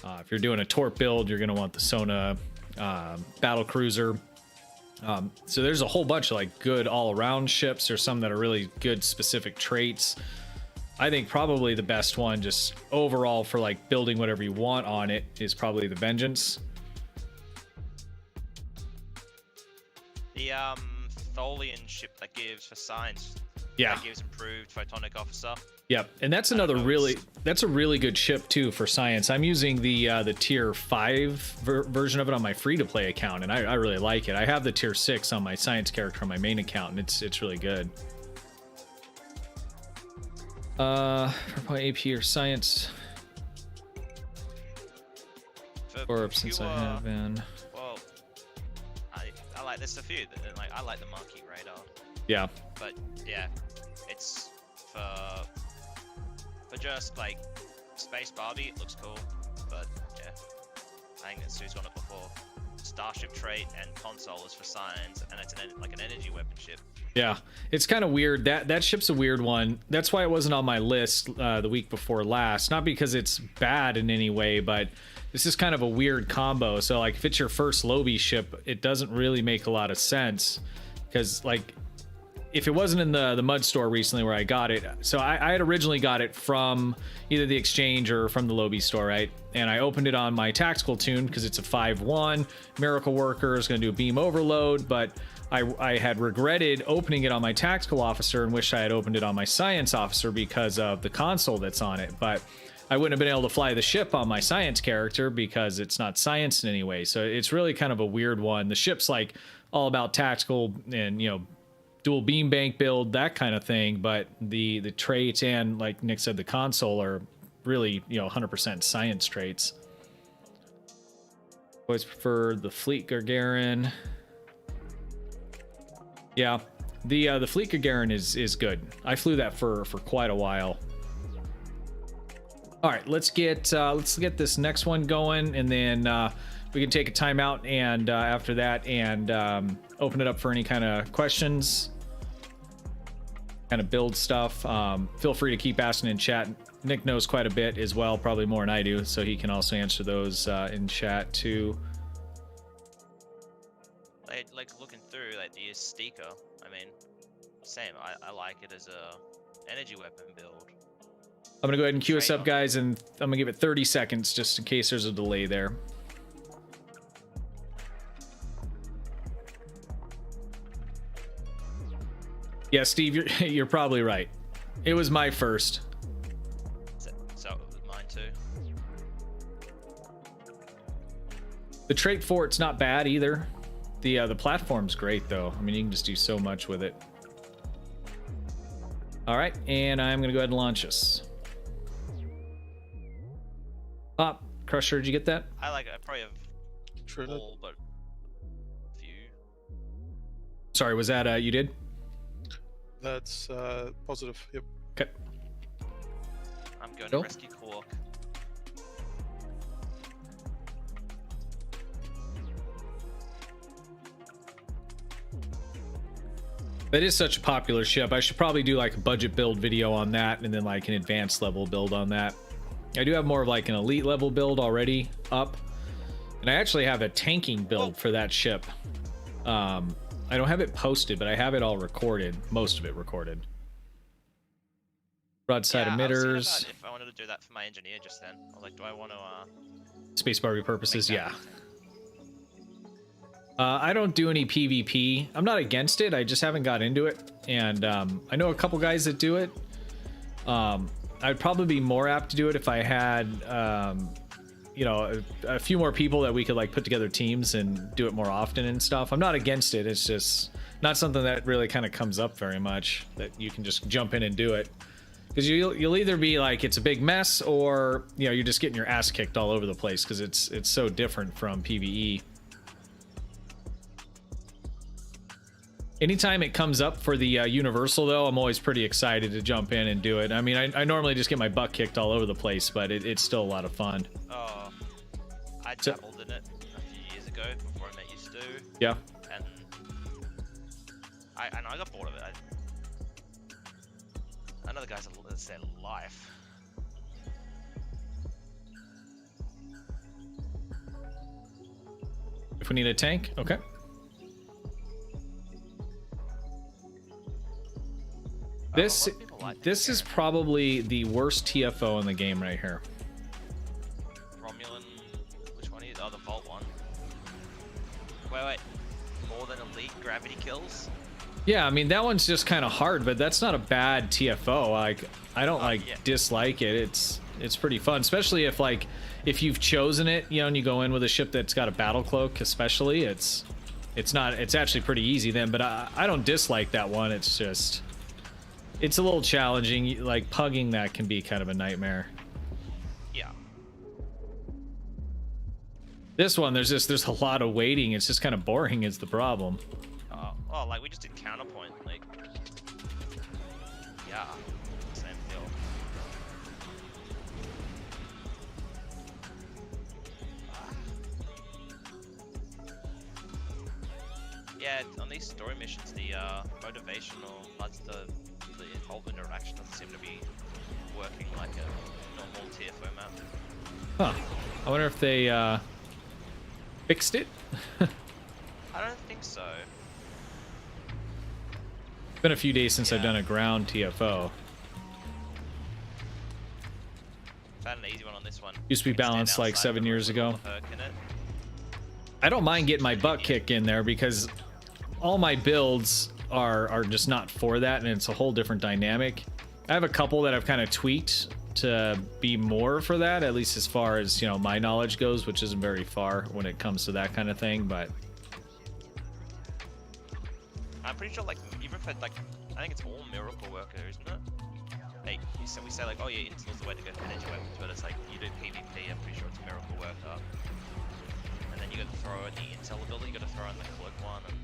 [SPEAKER 1] If you're doing a torp build, you're going to want the Sona battle cruiser. So there's a whole bunch of like good all-around ships. There's some that are really good specific traits. I think probably the best one, just overall for like building whatever you want on it, is probably the Vengeance.
[SPEAKER 3] The Tholian ship that gives for science.
[SPEAKER 1] Yeah.
[SPEAKER 3] That gives improved photonic officer.
[SPEAKER 1] Yep, and that's another that's a really good ship too for science. I'm using the tier 5 version of it on my free-to-play account, and I really like it. I have the tier 6 on my science character on my main account, and it's really good. For my AP or science, or since I have been.
[SPEAKER 3] Well, I like there's a few that, like I like the Monkey Radar.
[SPEAKER 1] Yeah.
[SPEAKER 3] But yeah, it's for just like Space Barbie, it looks cool. But yeah, I think that Sue's got it before. Starship trait and console is for science, and it's like an energy weapon ship.
[SPEAKER 1] Yeah, it's kind of weird. That ship's a weird one. That's why it wasn't on my list the week before last. Not because it's bad in any way, but this is kind of a weird combo. So like if it's your first Lobby ship, it doesn't really make a lot of sense, because like if it wasn't in the mud store recently where I got it, so I had originally got it from either the exchange or from the Lobby store, right? And I opened it on my tactical tune because it's a 5-1 Miracle Worker, is going to do a beam overload, but I had regretted opening it on my tactical officer and wished I had opened it on my science officer because of the console that's on it. But I wouldn't have been able to fly the ship on my science character because it's not science in any way. So it's really kind of a weird one. The ship's like all about tactical and, you know, dual beam bank build, that kind of thing. But the traits and, like Nick said, the console are really, you know, 100% science traits. Always prefer the Fleet Gagarin. Yeah, the Fleet Gagarin is good. I flew that for quite a while. All right, let's get this next one going, and then we can take a timeout, and after that, and open it up for any kind of questions, kind of build stuff. Feel free to keep asking in chat. Nick knows quite a bit as well, probably more than I do, so he can also answer those in chat too.
[SPEAKER 3] Like looking through like the Azteca, I mean, same. I like it as a energy weapon build.
[SPEAKER 1] I'm gonna go ahead and queue us up, guys, and I'm gonna give it 30 seconds just in case there's a delay there. Yeah, Steve, you're probably right. It was my first.
[SPEAKER 3] So it was mine too.
[SPEAKER 1] The trait for it's not bad either. The platform's great though. I mean, you can just do so much with it. All right, and I'm gonna go ahead and launch us. Pop, Crusher, did you get that?
[SPEAKER 3] I like it. I probably have all but a few.
[SPEAKER 1] Sorry, was that you did?
[SPEAKER 5] That's positive. Yep.
[SPEAKER 1] Okay.
[SPEAKER 3] I'm going to rescue Quark.
[SPEAKER 1] That is such a popular ship. I should probably do like a budget build video on that, and then like an advanced level build on that. I do have more of like an elite level build already up, and I actually have a tanking build for that ship. I don't have it posted, but I have it all recorded, most of it recorded. Broadside emitters.
[SPEAKER 3] I was if I wanted to do that for my engineer just then. I was like, do I want to
[SPEAKER 1] Space Barbie purposes? Yeah. I don't do any PvP. I'm not against it. I just haven't got into it. And I know a couple guys that do it. I'd probably be more apt to do it if I had, you know, a few more people that we could like put together teams and do it more often and stuff. I'm not against it. It's just not something that really kind of comes up very much, that you can just jump in and do it. Because you'll either be like it's a big mess, or you know, you're just getting your ass kicked all over the place because it's so different from PvE. Anytime it comes up for the Universal, though, I'm always pretty excited to jump in and do it. I mean, I normally just get my butt kicked all over the place, but it's still a lot of fun.
[SPEAKER 3] Oh, I dabbled in it a few years ago before I met you, Stu.
[SPEAKER 1] Yeah.
[SPEAKER 3] And I got bored of it. I know the guys that's their life.
[SPEAKER 1] If we need a tank, okay. This
[SPEAKER 3] lot of people like
[SPEAKER 1] this is
[SPEAKER 3] Garen.
[SPEAKER 1] probably the worst TFO in the game right here.
[SPEAKER 3] Romulan. Which one is? Oh, the Vault one. Wait. More than elite gravity kills.
[SPEAKER 1] Yeah, I mean that one's just kind of hard, but that's not a bad TFO. Like I don't
[SPEAKER 3] Yeah.
[SPEAKER 1] dislike it. It's pretty fun, especially if you've chosen it, you know, and you go in with a ship that's got a battle cloak, especially. It's actually pretty easy then. But I don't dislike that one. It's just it's a little challenging. Like pugging that can be kind of a nightmare.
[SPEAKER 3] Yeah.
[SPEAKER 1] This one, there's a lot of waiting. It's just kind of boring. Is the problem.
[SPEAKER 3] Oh, like we just did counterpoint. Like, yeah, same deal. Yeah, on these story missions, the motivational, that's the whole interaction doesn't seem to be working like a normal TFO map.
[SPEAKER 1] Huh. I wonder if they fixed it.
[SPEAKER 3] I don't think so.
[SPEAKER 1] It's been a few days since I've
[SPEAKER 3] Yeah.
[SPEAKER 1] done a ground TFO.
[SPEAKER 3] Found an easy one on this one.
[SPEAKER 1] Used to be
[SPEAKER 3] You can stand
[SPEAKER 1] balanced like
[SPEAKER 3] outside
[SPEAKER 1] 7
[SPEAKER 3] with a
[SPEAKER 1] years
[SPEAKER 3] little
[SPEAKER 1] ago.
[SPEAKER 3] perk in it.
[SPEAKER 1] I don't mind getting my butt kick in there because all my builds are just not for that, and it's a whole different dynamic. I have a couple that I've kind of tweaked to be more for that, at least as far as, you know, my knowledge goes, which isn't very far when it comes to that kind of thing, but
[SPEAKER 3] I'm pretty sure, like, even for, like, I think it's all Miracle Worker, isn't it? Like, we say, like, oh yeah, Intel's the way to go for energy weapons, but it's like, you do PvP, I'm pretty sure it's Miracle Worker. And then you gotta throw in the Intel ability, you gotta throw in the Cloak one, and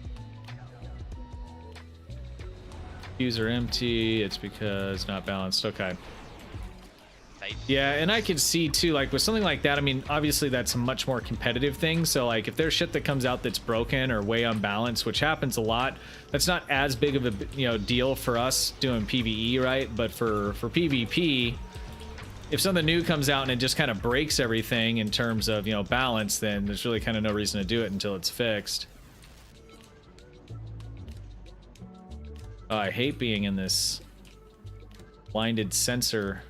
[SPEAKER 1] user empty, it's because not balanced. Okay.
[SPEAKER 3] Fate.
[SPEAKER 1] Yeah, and I can see too, like with something like that, I mean, obviously that's a much more competitive thing. So like if there's shit that comes out that's broken or way unbalanced, which happens a lot, that's not as big of a, you know, deal for us doing PvE, right? But for PvP, if something new comes out and it just kind of breaks everything in terms of, you know, balance, then there's really kind of no reason to do it until it's fixed. Oh, I hate being in this blinded sensor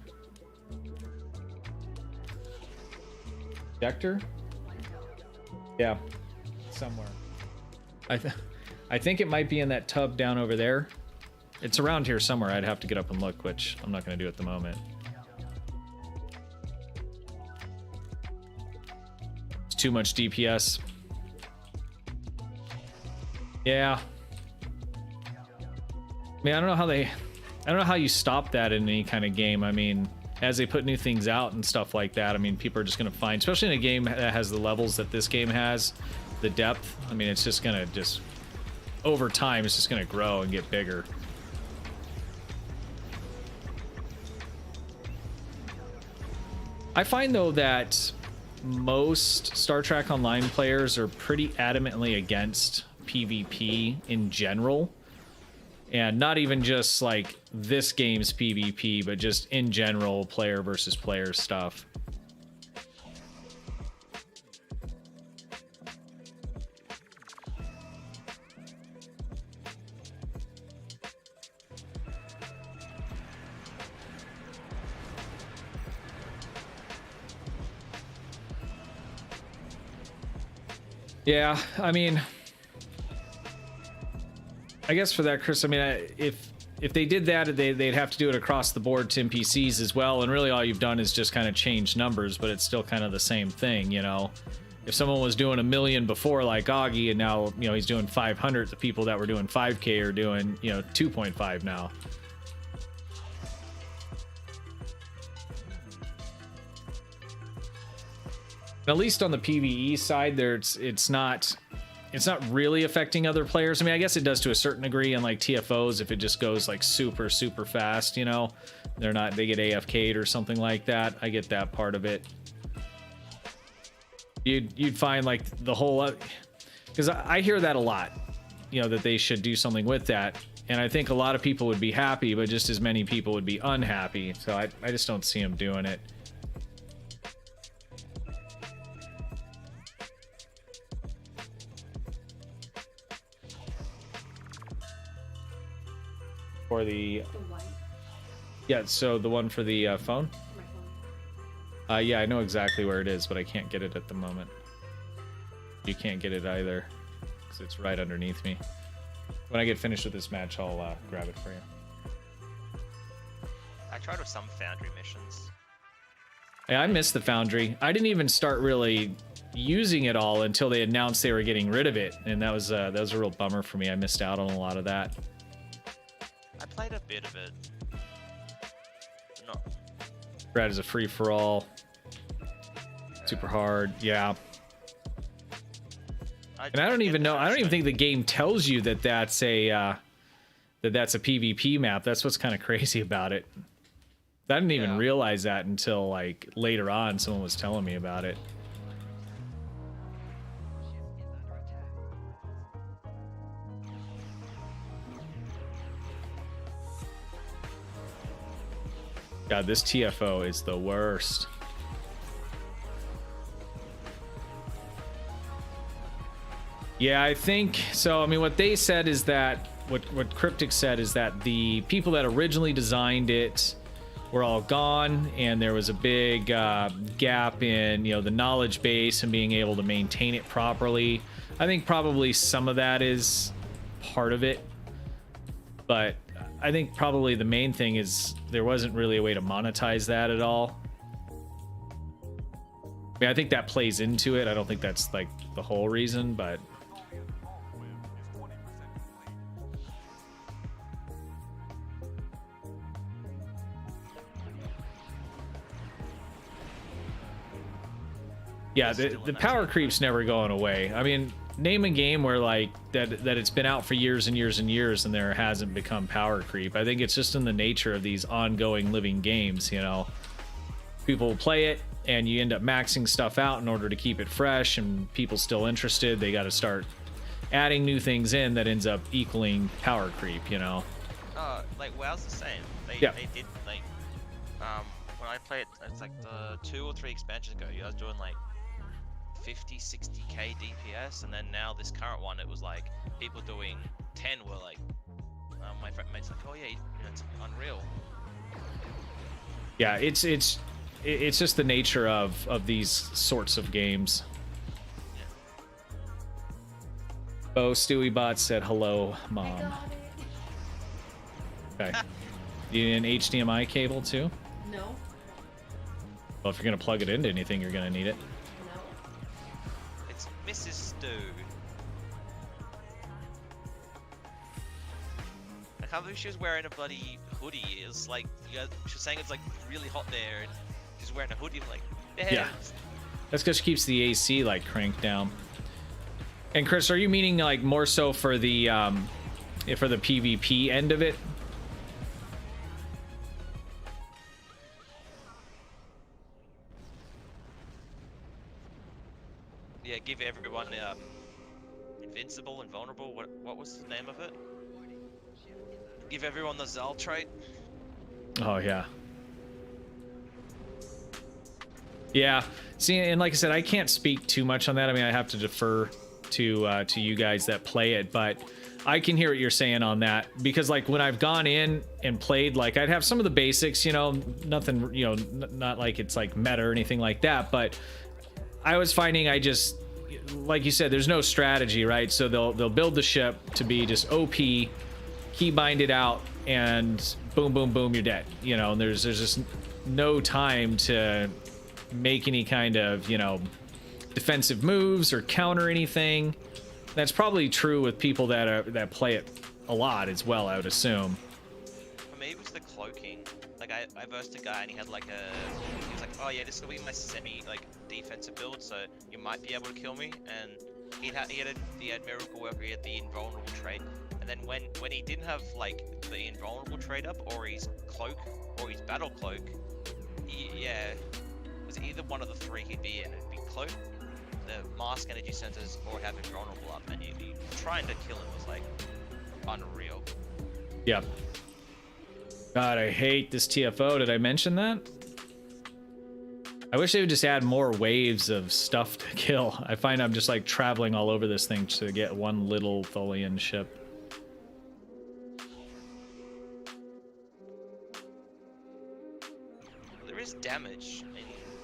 [SPEAKER 1] sector. Yeah, somewhere. I think it might be in that tub down over there. It's around here somewhere. I'd have to get up and look, which I'm not going to do at the moment. It's too much DPS. Yeah. I mean, I don't know how you stop that in any kind of game. I mean, as they put new things out and stuff like that, I mean, people are just going to find, especially in a game that has the levels that this game has, the depth. I mean, it's just going to just, over time, it's just going to grow and get bigger. I find, though, that most Star Trek Online players are pretty adamantly against PvP in general. And not even just like this game's PvP, but just in general, player versus player stuff. Yeah, I mean, I guess for that, Chris, I mean, if they did that, they'd have to do it across the board to NPCs as well. And really all you've done is just kind of change numbers, but it's still kind of the same thing, you know? If someone was doing 1 million before like Augie and now, you know, he's doing 500, the people that were doing 5K are doing, you know, 2.5 now. At least on the PvE side, it's not really affecting other players. I mean, I guess it does to a certain degree in like TFOs if it just goes like super fast, you know. They get AFK'd or something like that. I get that part of it. You'd find like the whole, because I hear that a lot, you know, that they should do something with that. And I think a lot of people would be happy, but just as many people would be unhappy. So I just don't see them doing it. For the Yeah, so the one for the phone?
[SPEAKER 2] My phone.
[SPEAKER 1] Yeah, I know exactly where it is, but I can't get it at the moment. You can't get it either, because it's right underneath me. When I get finished with this match, I'll grab it for you.
[SPEAKER 3] I tried with some Foundry missions.
[SPEAKER 1] Yeah, I missed the Foundry. I didn't even start really using it all until they announced they were getting rid of it, and that was a real bummer for me. I missed out on a lot of that.
[SPEAKER 3] I played a bit of it. Not.
[SPEAKER 1] Brad is a free for all. Super hard, yeah. And I don't even know. I don't even think the game tells you that that's a PvP map. That's what's kind of crazy about it. I didn't even realize that until like later on. Someone was telling me about it. God, this TFO is the worst. Yeah, I think so. I mean, what they said is that what Cryptic said is that the people that originally designed it were all gone, and there was a big gap in the knowledge base and being able to maintain it properly. I think probably some of that is part of it, but I think probably the main thing is there wasn't really a way to monetize that at all. I mean, I think that plays into it. I don't think that's like the whole reason, but yeah, the power creep's never going away. I mean, name a game where like that it's been out for years and years and years and there hasn't become power creep. I think it's just in the nature of these ongoing living games, People will play it and you end up maxing stuff out in order to keep it fresh, and people still interested. They got to start adding new things in that ends up equaling power creep,
[SPEAKER 3] Like WoW's the same. They did like when I played, it's like the 2 or 3 expansions ago, I was doing like 50, 60k DPS, and then now this current one, it was like people doing 10 were like, my mate's like, oh yeah, it's unreal.
[SPEAKER 1] Yeah, it's just the nature of these sorts of games. Yeah. Oh, StewieBot said hello, mom. Okay. You need an HDMI cable too?
[SPEAKER 2] No.
[SPEAKER 1] Well, if you're gonna plug it into anything, you're gonna need it.
[SPEAKER 2] No.
[SPEAKER 3] It's Mrs. Stew. I can't believe she was wearing a bloody hoodie. It's like, she was saying it's like really hot there, and she's wearing a hoodie. I'm like,
[SPEAKER 1] yeah. That's because she keeps the AC like cranked down. And Chris, are you meaning like more so for the PvP end of it?
[SPEAKER 3] Yeah, give everyone invincible and vulnerable. What was the name of it? Give everyone the Zal trait.
[SPEAKER 1] Oh yeah. Yeah. See, and like I said, I can't speak too much on that. I mean, I have to defer to you guys that play it, but I can hear what you're saying on that, because like when I've gone in and played, like I'd have some of the basics, nothing, not like it's like meta or anything like that, but I was finding like you said, there's no strategy, right? So they'll build the ship to be just OP, keybind it out, and boom, boom, boom, you're dead. And there's just no time to make any kind of, defensive moves or counter anything. That's probably true with people that play it a lot as well, I would assume.
[SPEAKER 3] For me, it was the cloaking. Like I versed a guy and he had like he was like, oh yeah, this will be my semi defensive build, so you might be able to kill me. And he had Miracle Worker, he had the invulnerable trait, and then when he didn't have like the invulnerable trait up, or his cloak, or his battle cloak, it was either one of the 3 he'd be in. It'd be cloak, the mask energy centers, or have invulnerable up, and trying to kill him was like unreal.
[SPEAKER 1] Yeah. God, I hate this TFO. Did I mention that? I wish they would just add more waves of stuff to kill. I find I'm just like traveling all over this thing to get one little Tholian ship.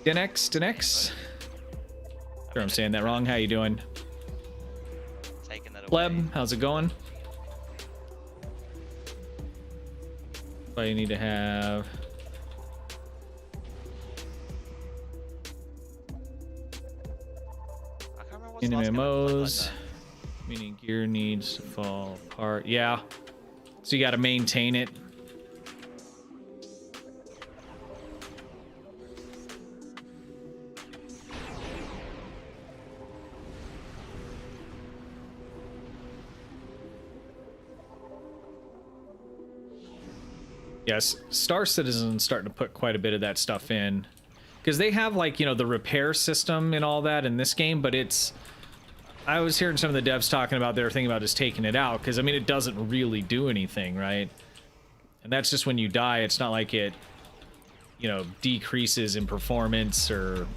[SPEAKER 1] Dinex. Sure, I'm saying that wrong. How you doing?
[SPEAKER 3] Taking that away.
[SPEAKER 1] Pleb, how's it going? What you need to have.
[SPEAKER 3] I can't remember what's the last game I played like
[SPEAKER 1] MMOs,
[SPEAKER 3] that.
[SPEAKER 1] meaning gear needs to fall apart. Yeah. So you got to maintain it. Yes, Star Citizen's starting to put quite a bit of that stuff in. Because they have, like, you know, the repair system and all that in this game, but it's... I was hearing some of the devs talking about they were thinking about just taking it out, because, I mean, it doesn't really do anything, right? And that's just when you die. It's not like it, you know, decreases in performance or...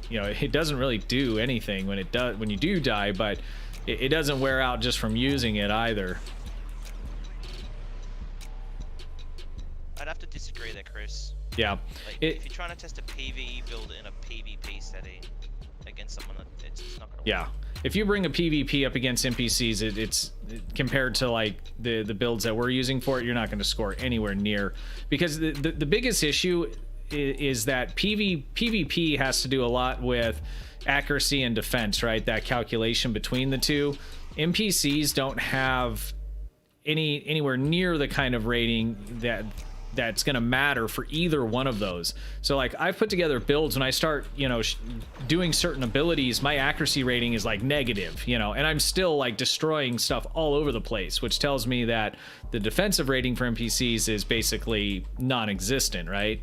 [SPEAKER 1] You know, it doesn't really do anything when it does when you do die, but it doesn't wear out just from using it either.
[SPEAKER 3] I'd have to disagree there, Chris.
[SPEAKER 1] Yeah.
[SPEAKER 3] Like, if you're trying to test a PvE build in a PvP setting against someone, it's not gonna work.
[SPEAKER 1] Yeah. If you bring a PvP up against NPCs, it's compared to like the builds that we're using for it, you're not going to score anywhere near, because the biggest issue is that PvP has to do a lot with accuracy and defense, right? That calculation between the two. NPCs don't have anywhere near the kind of rating that's going to matter for either one of those. So like I've put together builds when I start, you know, doing certain abilities, my accuracy rating is like negative, you know, and I'm still like destroying stuff all over the place, which tells me that the defensive rating for NPCs is basically non-existent, right?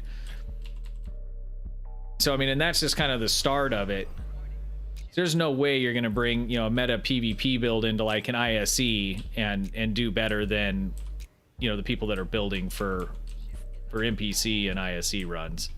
[SPEAKER 1] So I mean, and that's just kind of the start of it. There's no way you're going to bring, you know, a meta PvP build into like an ISE and do better than, you know, the people that are building for NPC and ISE runs.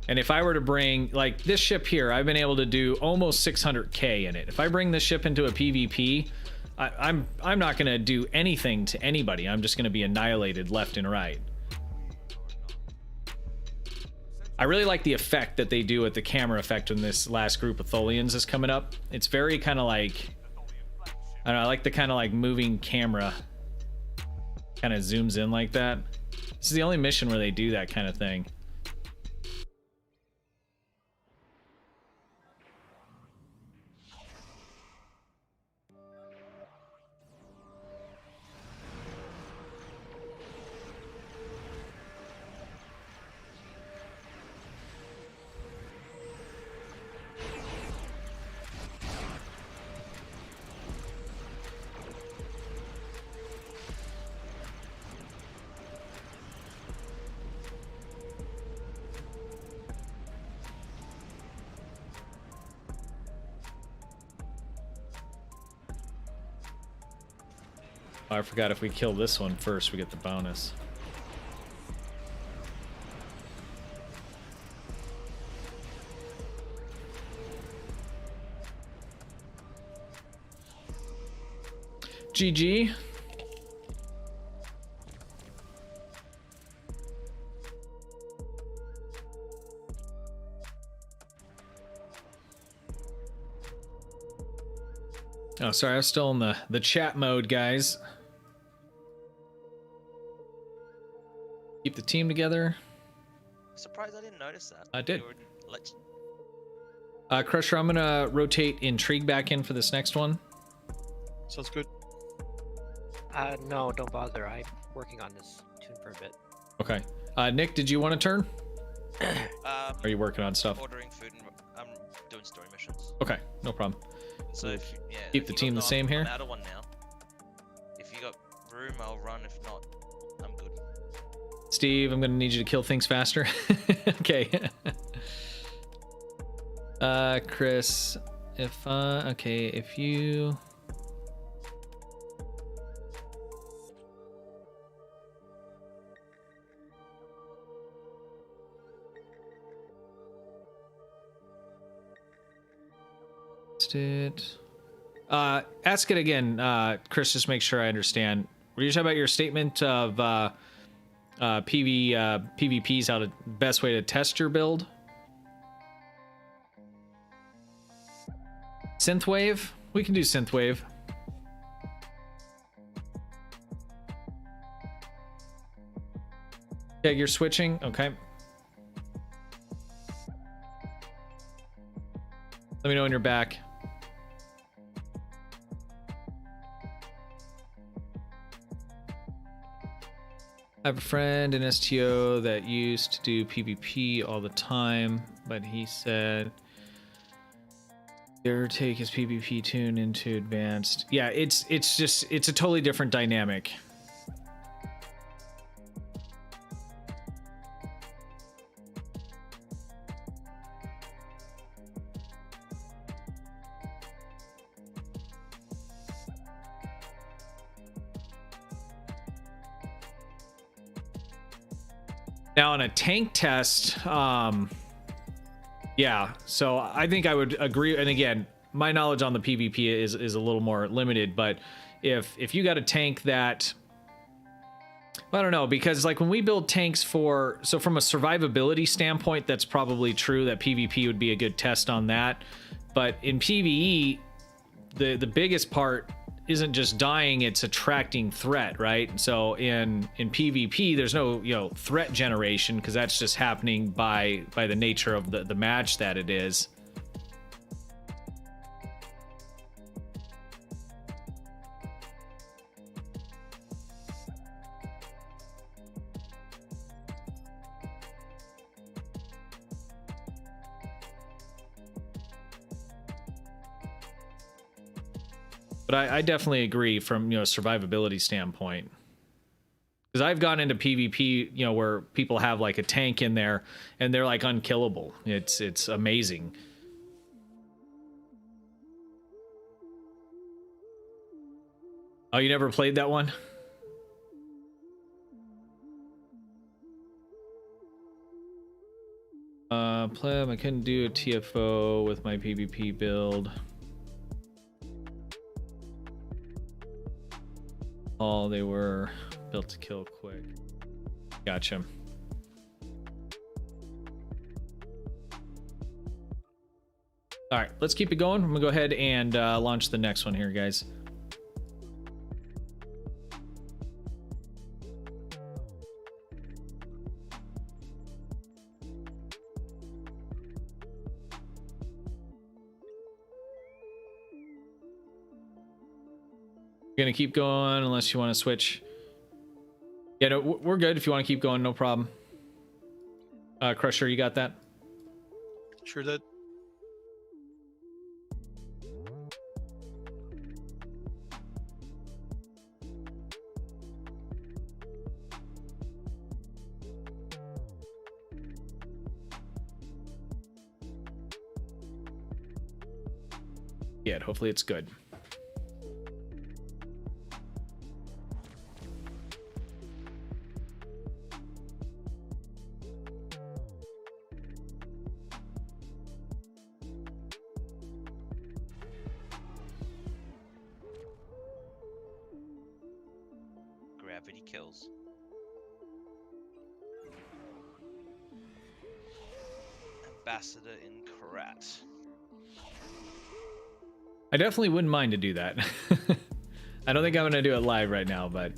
[SPEAKER 1] And if I were to bring like this ship here, I've been able to do almost 600k in it. If I bring this ship into a PvP, I'm not going to do anything to anybody. I'm just going to be annihilated left and right. I really like the effect that they do with the camera effect when this last group of Tholians is coming up. It's very kind of like, I don't know, I like the kind of like moving camera. Kind of zooms in like that. This is the only mission where they do that kind of thing. Oh, I forgot if we kill this one first, we get the bonus. GG. Oh, sorry, I was still in the chat mode, guys. Keep the team together.
[SPEAKER 3] Surprised I didn't notice that.
[SPEAKER 1] I did.
[SPEAKER 3] You were, like,
[SPEAKER 1] Crusher, I'm gonna rotate Intrigue back in for this next one.
[SPEAKER 5] Sounds good.
[SPEAKER 4] No, don't bother. I'm working on this tune for a bit.
[SPEAKER 1] Okay. Nick, did you want to turn? Are you working on stuff?
[SPEAKER 3] ordering food and I'm doing story missions.
[SPEAKER 1] Okay, no problem.
[SPEAKER 3] So if you, yeah,
[SPEAKER 1] Keep
[SPEAKER 3] if
[SPEAKER 1] the
[SPEAKER 3] you
[SPEAKER 1] team
[SPEAKER 3] got-
[SPEAKER 1] the same here?
[SPEAKER 3] I'm out of one now. If you got room, I'll run. If not, I'm good.
[SPEAKER 1] Steve, I'm gonna need you to kill things faster. Okay. Chris, if you... Ask it again, Chris, just make sure I understand. Were you talking about your statement of PvPs, how the best way to test your build? Synthwave? We can do synthwave. Yeah, you're switching? Okay. Let me know when you're back. I have a friend in STO that used to do PvP all the time, but he said ever take his PvP tune into advanced. Yeah, it's a totally different dynamic. Now on a tank test, yeah, so I think I would agree. And again, my knowledge on the PvP is a little more limited, but if you got a tank that, I don't know, because like when we build tanks so from a survivability standpoint, that's probably true that PvP would be a good test on that. But in PvE, the biggest part isn't just dying, it's attracting threat, right? So in PvP, there's no threat generation because that's just happening by the nature of the match that it is. But I definitely agree from survivability standpoint, because I've gone into PvP where people have like a tank in there and they're like unkillable. It's amazing. Oh, you never played that one? Pleb, I couldn't do a TFO with my PvP build. They were built to kill quick. Gotcha. All right, let's keep it going. I'm gonna go ahead and launch the next one here, guys. You're gonna keep going unless you want to switch. Yeah, no, we're good if you want to keep going, no problem. Crusher, you got that?
[SPEAKER 5] Sure did.
[SPEAKER 1] Yeah, hopefully it's good.
[SPEAKER 3] Gravity kills. Ambassador in Karat.
[SPEAKER 1] I definitely wouldn't mind to do that. I don't think I'm gonna do it live right now, but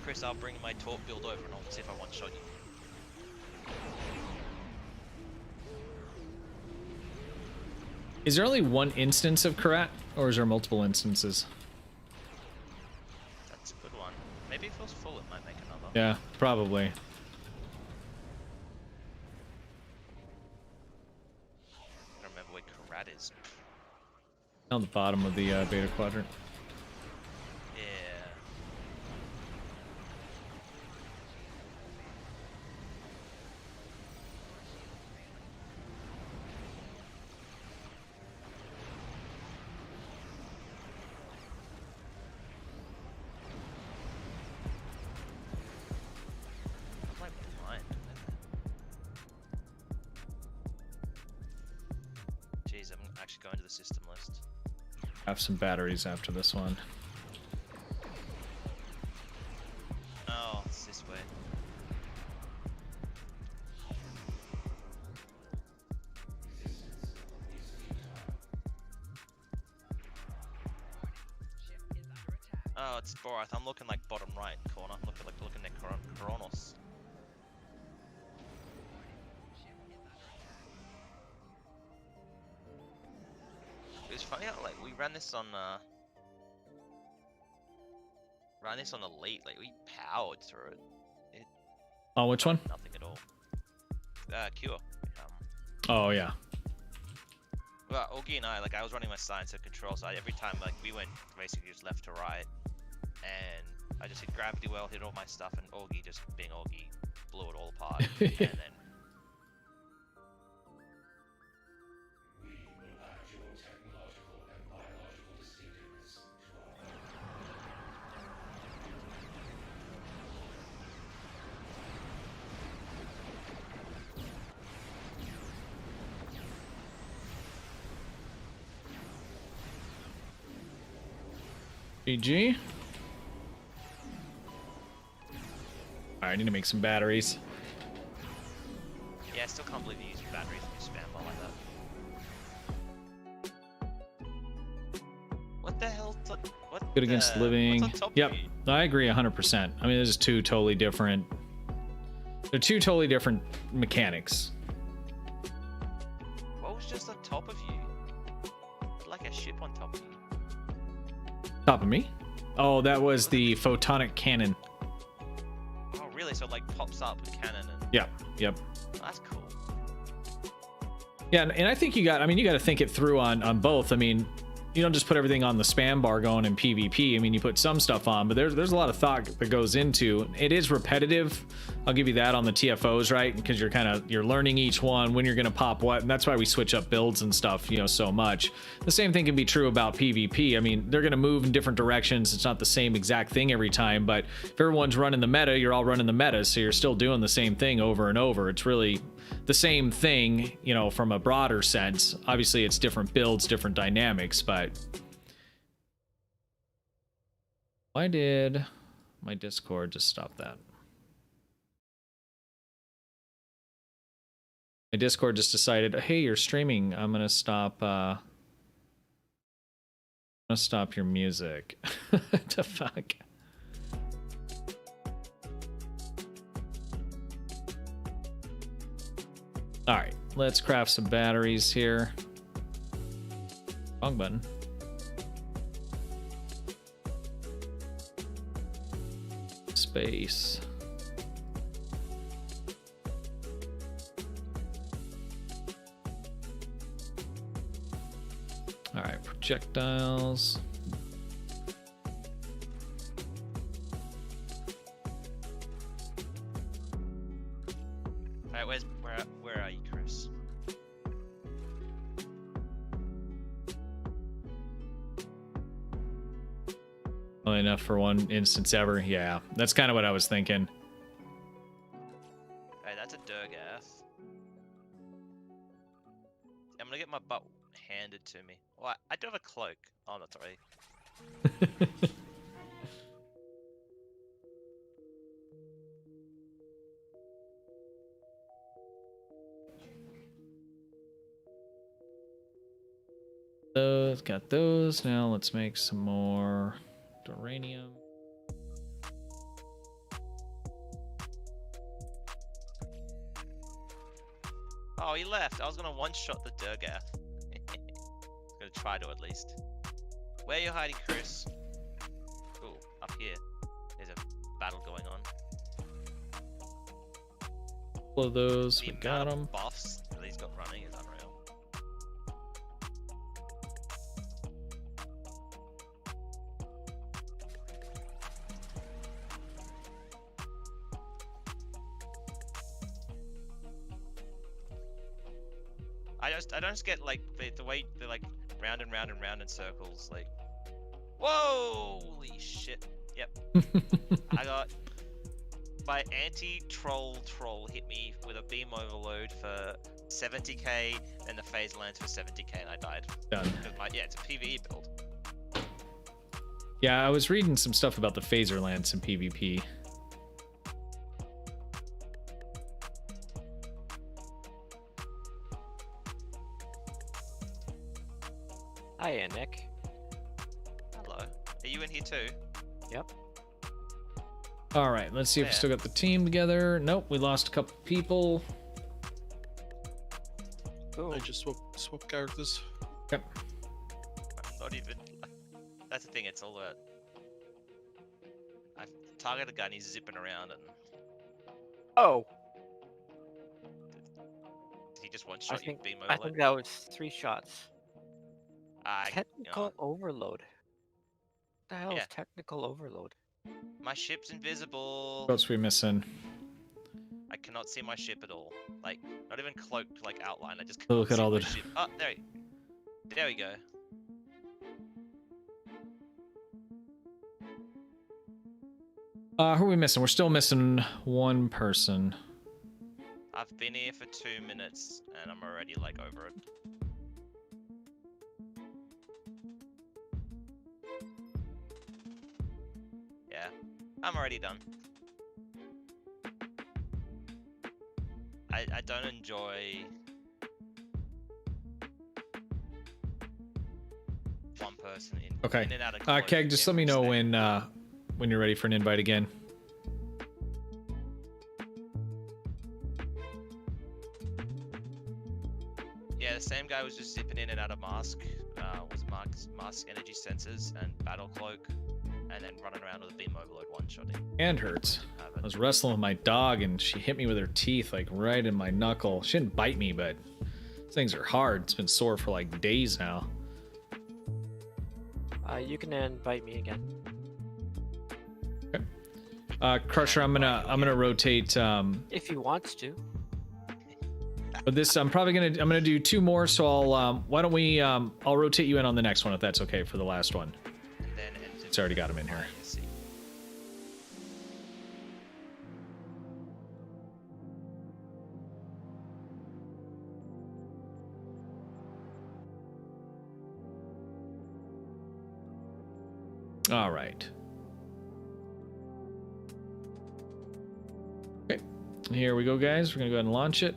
[SPEAKER 3] Chris, I'll bring my torp build over and I'll see if I one-shot you.
[SPEAKER 1] is there only one instance of Karat, or is there multiple instances?
[SPEAKER 3] That's a good one. Maybe if it was full, it might make another.
[SPEAKER 1] Yeah, probably.
[SPEAKER 3] I don't remember where Karat is.
[SPEAKER 1] On the bottom of the beta quadrant.
[SPEAKER 3] Yeah. batteries. I'm actually going to the system list.
[SPEAKER 1] Have some batteries after this one.
[SPEAKER 3] Oh, it's this way. Oh, it's Borath. I'm looking like bottom right corner. I'm looking at Kronos. It was funny how like we ran this on Elite. Like we powered through it.
[SPEAKER 1] Oh, which one?
[SPEAKER 3] Nothing at all. Cure.
[SPEAKER 1] Oh yeah.
[SPEAKER 3] Well, Augie and I, like I was running my science of control, so every time like we went basically just left to right, and I just hit gravity well, hit all my stuff, and Augie, just being Augie, blew it all apart. And then
[SPEAKER 1] GG. Alright, I need to make some batteries.
[SPEAKER 3] yeah, I still can't believe you use batteries when you spam bomb like that. What the hell? What?
[SPEAKER 1] Good against living.
[SPEAKER 3] What's on top
[SPEAKER 1] Yep,
[SPEAKER 3] of you?
[SPEAKER 1] I agree 100%. I mean, there's two totally different. They're two totally different mechanics.
[SPEAKER 3] What was just on top of you? Like a ship on top of you.
[SPEAKER 1] Top of me? Oh, that was the Photonic Cannon.
[SPEAKER 3] Oh, really? So it like pops up with cannon and.
[SPEAKER 1] Yep, yep.
[SPEAKER 3] That's cool.
[SPEAKER 1] Yeah, and I think you got to think it through on both. I mean, you don't just put everything on the spam bar going in PvP. I mean, you put some stuff on, but there's a lot of thought that goes into it. Is repetitive. I'll give you that on the TFOs, right? Because you're learning each one when you're going to pop what, and that's why we switch up builds and stuff, so much. The same thing can be true about PvP. I mean, they're going to move in different directions. It's not the same exact thing every time, but if everyone's running the meta, you're all running the meta, so you're still doing the same thing over and over. It's really the same thing, from a broader sense. Obviously, it's different builds, different dynamics, but why did my Discord just stop that? My Discord just decided, hey, you're streaming. I'm gonna stop. Your music. What the fuck? All right, let's craft some batteries here. Wrong button. Space. All right, projectiles.
[SPEAKER 3] All right, where are you, Chris?
[SPEAKER 1] Only enough for one instance ever. Yeah, that's kind of what I was thinking.
[SPEAKER 3] Hey, that's a Durgath. I'm gonna get my butt handed to me. Well, I do have a cloak. Oh, that's alright.
[SPEAKER 1] Those, got those. Now let's make some more uranium.
[SPEAKER 3] Oh, he left. I was gonna one-shot the Durgath. Gonna try to at least. Where are you hiding, Chris? Ooh, up here. There's a battle going on.
[SPEAKER 1] All of those,
[SPEAKER 3] The
[SPEAKER 1] we got
[SPEAKER 3] amount
[SPEAKER 1] them.
[SPEAKER 3] of buffs that he's got running is unreal. I don't just get like the way they're like round and round and round in circles. Like, whoa, holy shit! Yep, I got my anti-troll troll hit me with a beam overload for 70k, and the phase lands for 70k, and I died.
[SPEAKER 1] Done.
[SPEAKER 3] Yeah, it's a PvE build.
[SPEAKER 1] Yeah, I was reading some stuff about the phaser lance in PvP.
[SPEAKER 4] Hiya, Nick.
[SPEAKER 3] Hello. Are you in here too?
[SPEAKER 4] Yep.
[SPEAKER 1] All right, let's see if we still got the team together. Nope, we lost a couple people.
[SPEAKER 4] Boom.
[SPEAKER 5] I just swap characters.
[SPEAKER 1] Yep.
[SPEAKER 3] Not even. That's the thing. It's all that. I target a gun. He's zipping around, and
[SPEAKER 4] Oh,
[SPEAKER 3] he just one shot you. Beam
[SPEAKER 4] I
[SPEAKER 3] overload.
[SPEAKER 4] think that was 3 shots. Technical
[SPEAKER 3] You know,
[SPEAKER 4] overload. What the hell is technical overload?
[SPEAKER 3] my ship's invisible.
[SPEAKER 1] What else are we missing?
[SPEAKER 3] I cannot see my ship at all. Like, not even cloaked, like outline. I just
[SPEAKER 1] Look
[SPEAKER 3] can't
[SPEAKER 1] at all
[SPEAKER 3] see
[SPEAKER 1] the-
[SPEAKER 3] my ship. Oh, there we go.
[SPEAKER 1] Who are we missing? We're still missing one person.
[SPEAKER 3] I've been here for 2 minutes, and I'm already like over it. Yeah, I'm already done. I don't enjoy one person in,
[SPEAKER 1] Okay.
[SPEAKER 3] in and out of
[SPEAKER 1] Keg, just let me know when you're ready for an invite again.
[SPEAKER 3] Yeah, the same guy was just zipping in and out of mask. Was mask energy sensors and battle cloak, and then running around with a beam overload one-shotting.
[SPEAKER 1] Hand hurts. I was wrestling with my dog and she hit me with her teeth like right in my knuckle. She didn't bite me, but these things are hard. It's been sore for like days now.
[SPEAKER 4] You can invite me again.
[SPEAKER 1] Okay. Crusher, I'm gonna rotate.
[SPEAKER 4] If he wants to.
[SPEAKER 1] But this, I'm gonna do 2 more. So I'll why don't we I'll rotate you in on the next one if that's okay for the last one.
[SPEAKER 3] And then
[SPEAKER 1] It's already got him in here.
[SPEAKER 3] ISC.
[SPEAKER 1] All right. Okay, here we go, guys. We're gonna go ahead and launch it.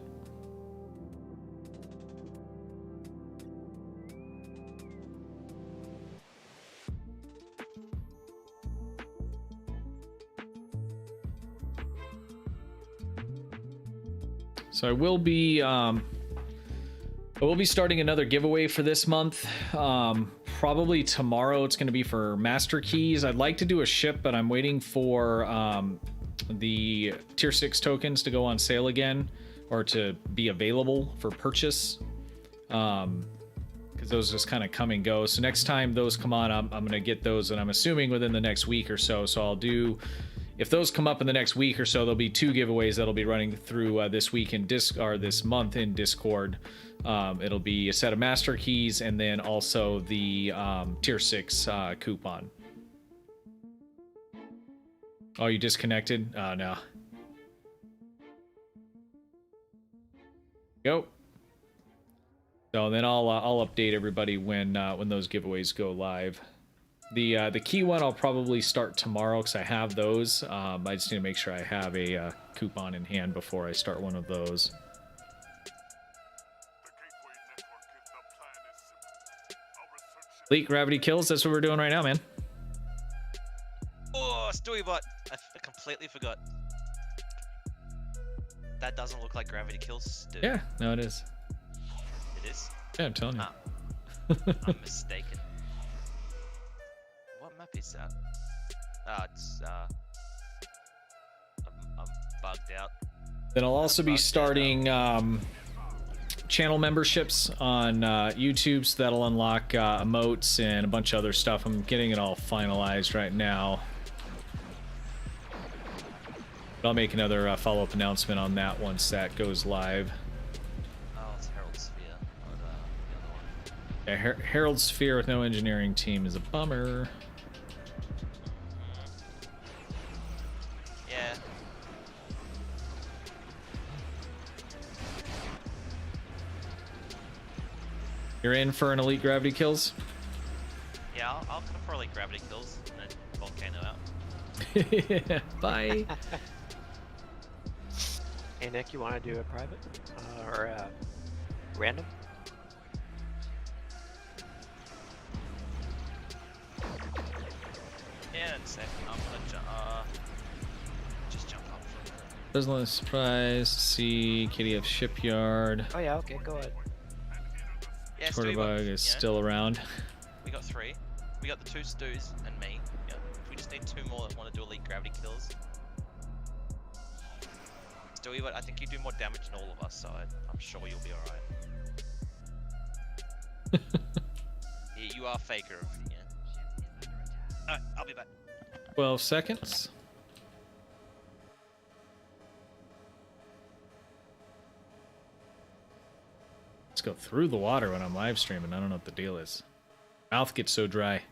[SPEAKER 1] So I will be starting another giveaway for this month. Probably tomorrow. It's going to be for master keys. I'd like to do a ship, but I'm waiting for the tier 6 tokens to go on sale again, or to be available for purchase, because those just kind of come and go. So next time those come on, I'm going to get those, and I'm assuming within the next week or so. So I'll do, if those come up in the next week or so, there'll be 2 giveaways that'll be running through this week in this month in Discord. It'll be a set of master keys and then also the tier 6 coupon. Oh, you disconnected? Oh no. Go. So then I'll update everybody when those giveaways go live. The key one I'll probably start tomorrow because I have those. I just need to make sure I have a coupon in hand before I start one of those. Elite gravity kills. That's what we're doing right now, man.
[SPEAKER 3] Oh, Stewie bot! I completely forgot. That doesn't look like gravity kills, dude.
[SPEAKER 1] Yeah, no, it is.
[SPEAKER 3] It is?
[SPEAKER 1] Yeah, I'm telling you.
[SPEAKER 3] I'm mistaken. What map is that? It's I'm bugged out.
[SPEAKER 1] Then I'll also be starting channel memberships on YouTube, so that'll unlock emotes and a bunch of other stuff. I'm getting it all finalized right now. But I'll make another follow-up announcement on that once that goes live.
[SPEAKER 3] Oh, it's Herald Sphere. Or the other one.
[SPEAKER 1] Yeah, Herald Sphere with no engineering team is a bummer.
[SPEAKER 3] Yeah.
[SPEAKER 1] You're in for an elite gravity kills?
[SPEAKER 3] Yeah, I'll come for elite gravity kills and then volcano out.
[SPEAKER 1] Bye.
[SPEAKER 4] Hey Nick, you want to do a private or random?
[SPEAKER 3] Yeah, in a second. I'm gonna just jump up for a minute.
[SPEAKER 1] Pleasantly surprised to see KDF Shipyard.
[SPEAKER 4] Oh yeah, okay, go ahead.
[SPEAKER 3] Yeah, Stu, we got,
[SPEAKER 1] Quarterbug is still around.
[SPEAKER 3] we got 3. We got the 2 Stews and me. Yeah. We just need 2 more that want to do elite gravity kills. Stewie, I think you do more damage than all of us, so I'm sure you'll be alright. Yeah, you are faker of yeah. Alright, I'll be back.
[SPEAKER 1] 12 seconds. Let's go through the water when I'm live streaming. I don't know what the deal is. Mouth gets so dry.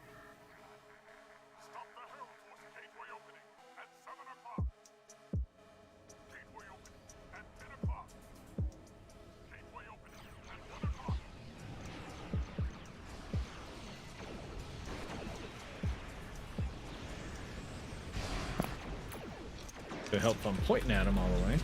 [SPEAKER 1] To help, I'm pointing at him all the way.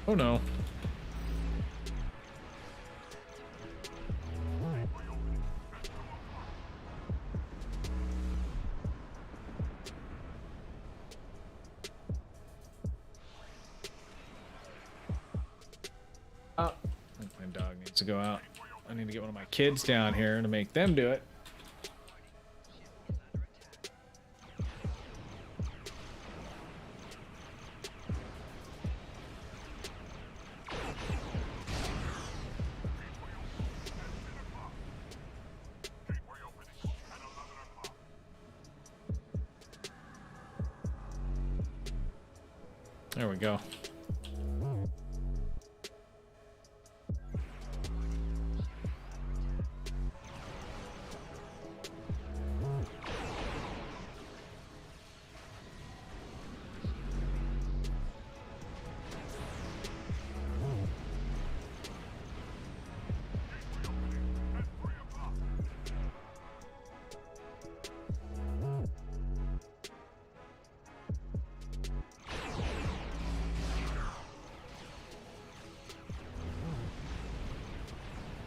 [SPEAKER 1] Oh no. Oh, I think my dog needs to go out. I need to get one of my kids down here to make them do it. There we go.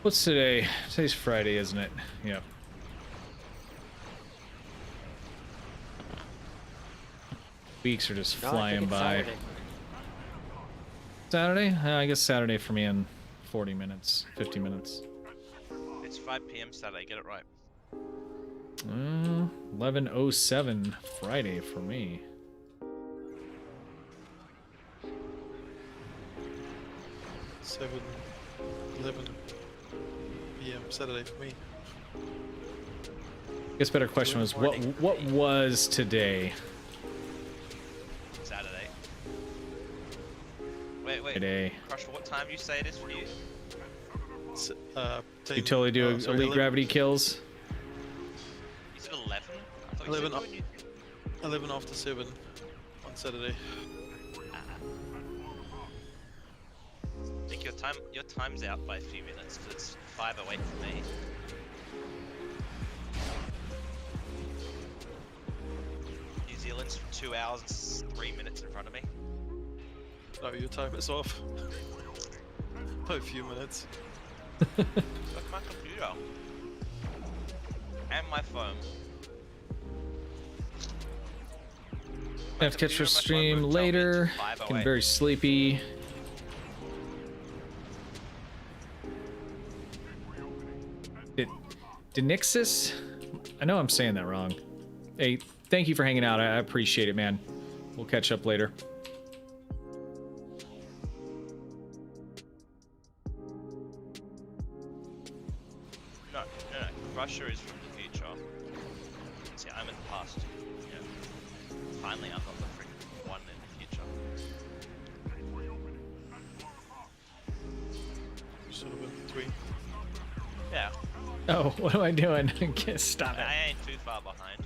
[SPEAKER 1] What's today? Today's Friday, isn't it? Yep. Weeks are just
[SPEAKER 4] No, I
[SPEAKER 1] flying
[SPEAKER 4] think it's
[SPEAKER 1] by.
[SPEAKER 4] Saturday.
[SPEAKER 1] Saturday? I guess Saturday for me in 40 minutes, 50 minutes.
[SPEAKER 3] It's 5 p.m. Saturday, get it right.
[SPEAKER 1] 11:07 Friday for me.
[SPEAKER 5] Seven, 11 p.m. Saturday for me.
[SPEAKER 1] I guess better question was what was today?
[SPEAKER 3] Saturday. Wait.
[SPEAKER 1] Today.
[SPEAKER 3] Crush, what time do you say it is for you?
[SPEAKER 1] You totally do elite
[SPEAKER 5] 11
[SPEAKER 1] gravity kills?
[SPEAKER 3] Is it 11? I thought
[SPEAKER 5] 11
[SPEAKER 3] you said you-
[SPEAKER 5] 11 after 7 on Saturday.
[SPEAKER 3] I think your time's out by a few minutes because it's 5 away from me. New Zealand's 2 hours and 3 minutes in front of me.
[SPEAKER 5] No, your time is off. By a few minutes.
[SPEAKER 3] Got my computer and my phone.
[SPEAKER 1] I have to catch your stream later. Getting very sleepy. Denixis? I know I'm saying that wrong. Hey, thank you for hanging out. I appreciate it, man. We'll catch up later.
[SPEAKER 3] No. Russia is from the future. See, I'm in the past. Yeah. Finally, I'm not the freaking one in the future.
[SPEAKER 5] sort of in between.
[SPEAKER 3] Yeah,
[SPEAKER 1] Oh, what am I doing? Stop it.
[SPEAKER 3] I ain't too far behind.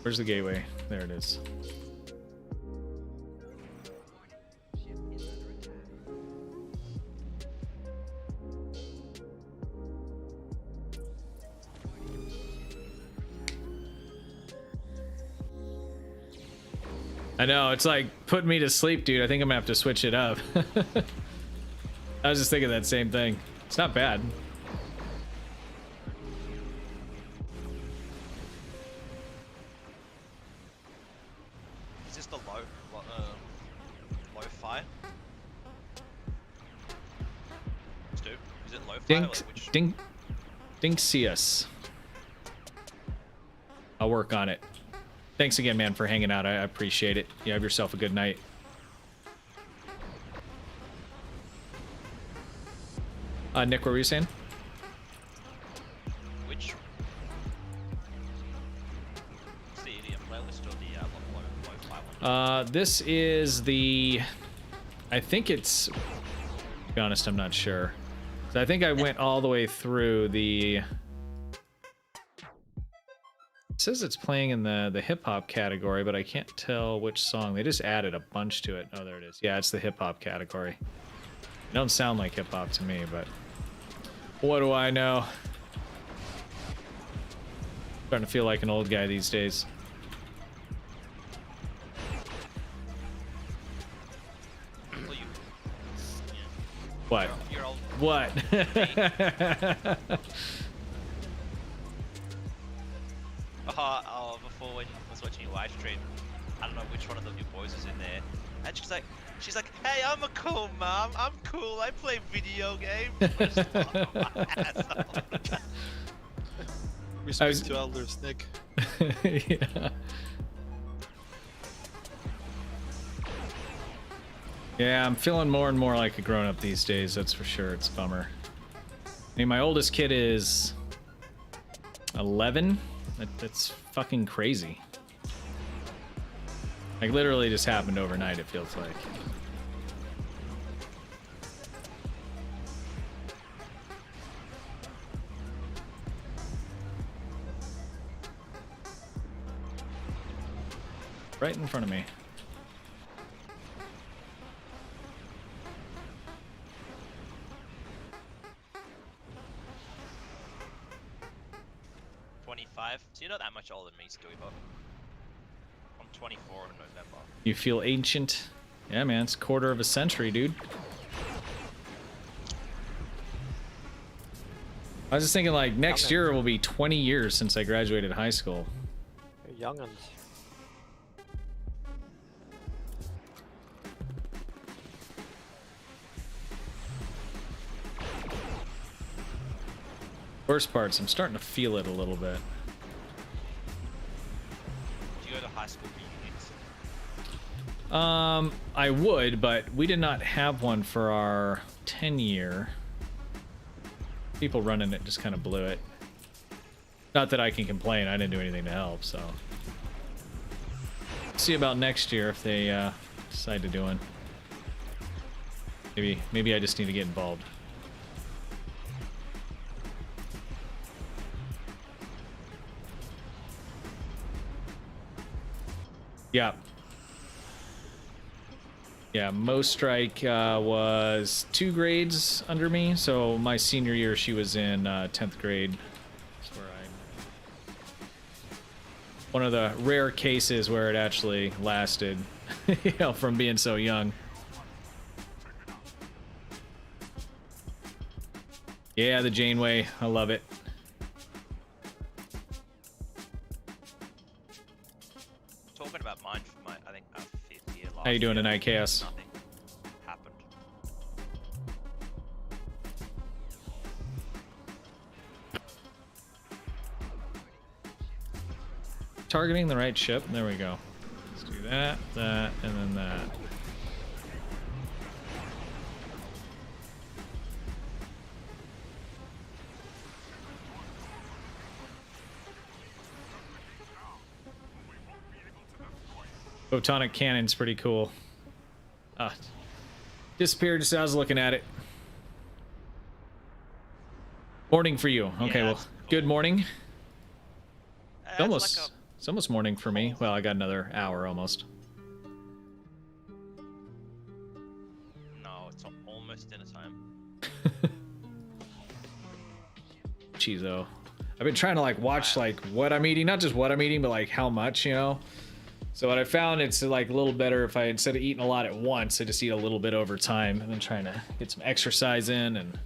[SPEAKER 1] Where's the gateway? There it is. I know, it's like putting me to sleep, dude. I think I'm gonna have to switch it up. I was just thinking that same thing. It's not bad.
[SPEAKER 3] Is this the lo-fi? Stu, is it lo-fi?
[SPEAKER 1] Dink,
[SPEAKER 3] or which?
[SPEAKER 1] Dinksius. I'll work on it. Thanks again, man, for hanging out. I appreciate it. You have yourself a good night. Nick, what were you saying?
[SPEAKER 3] Which? Is the EDM playlist or the lo-fi one?
[SPEAKER 1] This is the... I think it's... To be honest, I'm not sure. So I think I went all the way through the... It says it's playing in the hip-hop category, but I can't tell which song. They just added a bunch to it. Oh, there it is. Yeah, it's the hip-hop category. It don't sound like hip-hop to me, but... What do I know? Starting to feel like an old guy these days.
[SPEAKER 3] Well, you, yeah.
[SPEAKER 1] What?
[SPEAKER 3] You're old.
[SPEAKER 1] What?
[SPEAKER 3] Before when I was watching your live stream, I don't know which one of your boys was in there, and she's like, "Hey, I'm a cool mom. I'm cool. I play video games."
[SPEAKER 5] Respect to elders, Nick.
[SPEAKER 1] Yeah. Yeah, I'm feeling more and more like a grown-up these days, that's for sure. It's a bummer. I mean, my oldest kid is 11. That's fucking crazy. Like, literally just happened overnight, it feels like. Right in front of me.
[SPEAKER 3] So you're not that much older than me, Stewie, but I'm 24 in November.
[SPEAKER 1] You feel ancient? Yeah, man, it's a quarter of a century, dude. I was just thinking, like, next year will be 20 years since I graduated high school.
[SPEAKER 4] You're young'uns.
[SPEAKER 1] Worst parts, I'm starting to feel it a little bit.
[SPEAKER 3] Do you go to high school reunions?
[SPEAKER 1] I would, but we did not have one for our 10-year. People running it just kind of blew it. Not that I can complain, I didn't do anything to help, so. See about next year if they decide to do one. Maybe I just need to get involved. Yeah. Yeah, Mo Strike was 2 grades under me, so my senior year she was in 10th grade. That's where one of the rare cases where it actually lasted, you know, from being so young. Yeah, the Janeway, I love it.
[SPEAKER 3] Talking about mine for my, I think, 5th year last
[SPEAKER 1] How you doing
[SPEAKER 3] year,
[SPEAKER 1] tonight, Chaos?
[SPEAKER 3] Nothing happened.
[SPEAKER 1] Targeting the right ship. There we go. Let's do that, that, and then that. Photonic Cannon's pretty cool. Disappeared just as I was looking at it. Morning for you. Okay, well, good morning.
[SPEAKER 3] It's
[SPEAKER 1] Almost,
[SPEAKER 3] like
[SPEAKER 1] it's almost morning for me. Well, I got another hour almost.
[SPEAKER 3] no, it's almost dinner time.
[SPEAKER 1] Cheezo. I've been trying to like watch like what I'm eating, not just what I'm eating, but like how much, you know. So what I found, it's like a little better if I, instead of eating a lot at once, I just eat a little bit over time. I've been trying to get some exercise in, and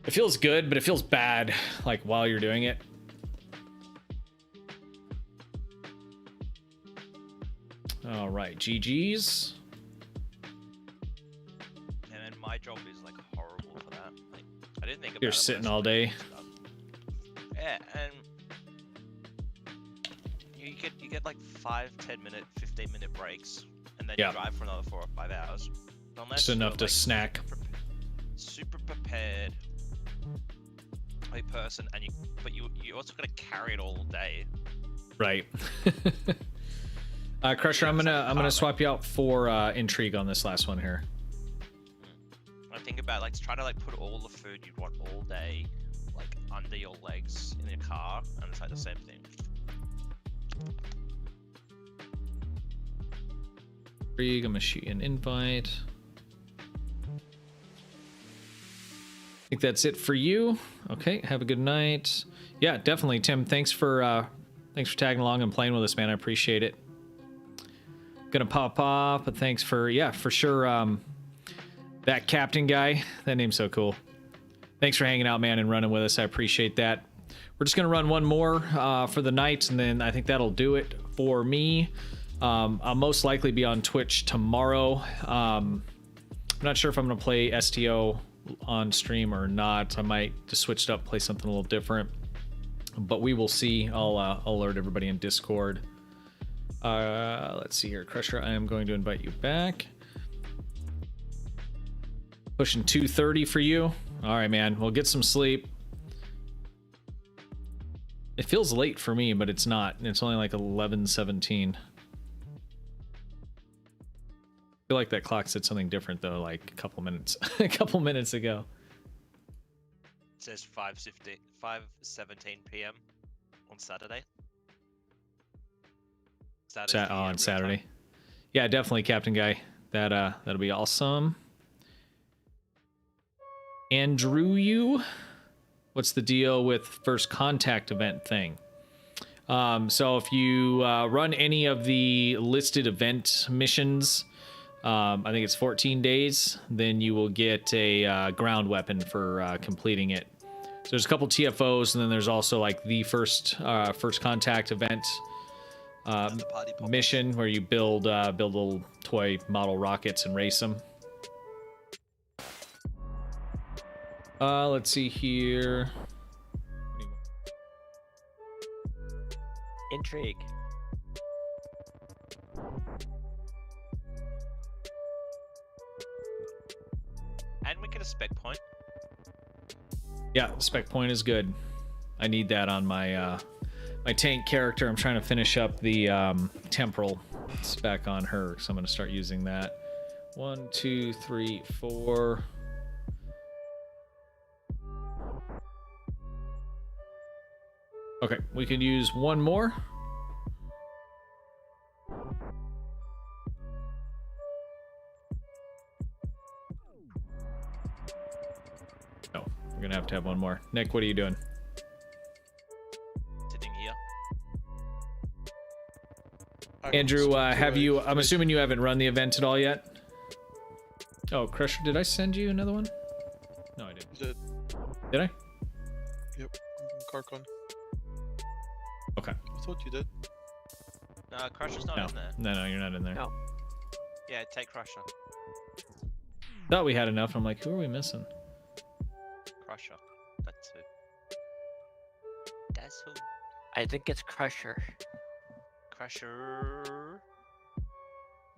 [SPEAKER 1] it feels good, but it feels bad like while you're doing it. All right, GG's.
[SPEAKER 3] And then my job is like horrible for that. Like, I didn't think about
[SPEAKER 1] You're
[SPEAKER 3] it.
[SPEAKER 1] sitting all day.
[SPEAKER 3] Yeah, and you get like 5, 10 minute, 15-minute breaks, and then
[SPEAKER 1] Yeah.
[SPEAKER 3] you drive for another 4 or 5 hours. Unless
[SPEAKER 1] Just enough
[SPEAKER 3] you're,
[SPEAKER 1] to
[SPEAKER 3] like,
[SPEAKER 1] snack.
[SPEAKER 3] super prepared a person, and you also gotta carry it all day.
[SPEAKER 1] Right. Crusher, I'm gonna swap you out for intrigue on this last one here.
[SPEAKER 3] I think about like trying to like put all the food you want all day like under your legs in your car, and it's like the same thing.
[SPEAKER 1] Intrigue, I'm gonna shoot you an invite. I think that's it for you. Okay, have a good night. Yeah, definitely, Tim. Thanks for tagging along and playing with us, man. I appreciate it. Gonna pop off, but thanks for sure. That captain guy, that name's so cool. Thanks for hanging out, man, and running with us. I appreciate that. We're just gonna run one more for the night, and then I think that'll do it for me. I'll most likely be on Twitch tomorrow. I'm not sure if I'm gonna play STO on stream or not. I might just switch it up, play something a little different, but we will see. I'll alert everybody in Discord. Let's see here, Crusher. I am going to invite you back. Pushing 2:30 for you. All right, man. We'll get some sleep. It feels late for me, but it's not. It's only like 11:17. I feel like that clock said something different though, like a couple minutes ago.
[SPEAKER 3] It says 5:17 p.m. on Saturday.
[SPEAKER 1] On Saturday. Yeah, definitely, Captain Guy. That'll be awesome. Andrew, what's the deal with first contact event thing? So if you run any of the listed event missions, I think it's 14 days, then you will get a ground weapon for completing it. So there's a couple TFOs, and then there's also like the first contact event mission where you build little toy model rockets and race them. Let's see here.
[SPEAKER 4] Intrigue.
[SPEAKER 3] And we get a spec point.
[SPEAKER 1] Yeah, spec point is good. I need that on my my tank character. I'm trying to finish up the temporal spec on her, so I'm going to start using that. 1, 2, 3, 4. Okay, we can use one more. No, we're gonna have to have one more. Nick, what are you doing?
[SPEAKER 3] Sitting here.
[SPEAKER 1] Andrew, have you? I'm assuming you haven't run the event at all yet. Oh, Crusher, did I send you another one? No, I didn't.
[SPEAKER 5] You did.
[SPEAKER 1] Did I?
[SPEAKER 5] Yep. Carcon.
[SPEAKER 1] Okay.
[SPEAKER 5] I thought you did.
[SPEAKER 3] No, Crusher's not
[SPEAKER 1] No,
[SPEAKER 3] in there.
[SPEAKER 1] no, you're not in there.
[SPEAKER 4] No.
[SPEAKER 3] Yeah, take Crusher.
[SPEAKER 1] Thought we had enough. I'm like, who are we missing?
[SPEAKER 3] Crusher. That's who. That's who.
[SPEAKER 4] I think it's Crusher.
[SPEAKER 3] Crusher.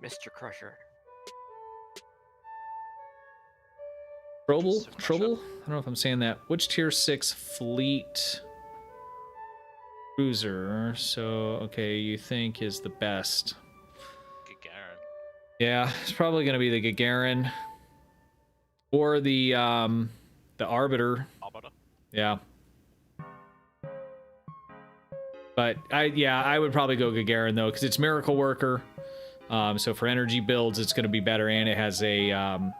[SPEAKER 4] Mr. Crusher.
[SPEAKER 1] Trouble?
[SPEAKER 3] Mr. Crusher.
[SPEAKER 1] Trouble? I don't know if I'm saying that. Which tier 6 fleet cruiser? So, okay, you think is the best? Yeah, it's probably going to be the Gagarin or the Arbiter.
[SPEAKER 3] Arbiter.
[SPEAKER 1] Yeah. But I would probably go Gagarin though, because it's Miracle Worker. So for energy builds, it's going to be better, and it has a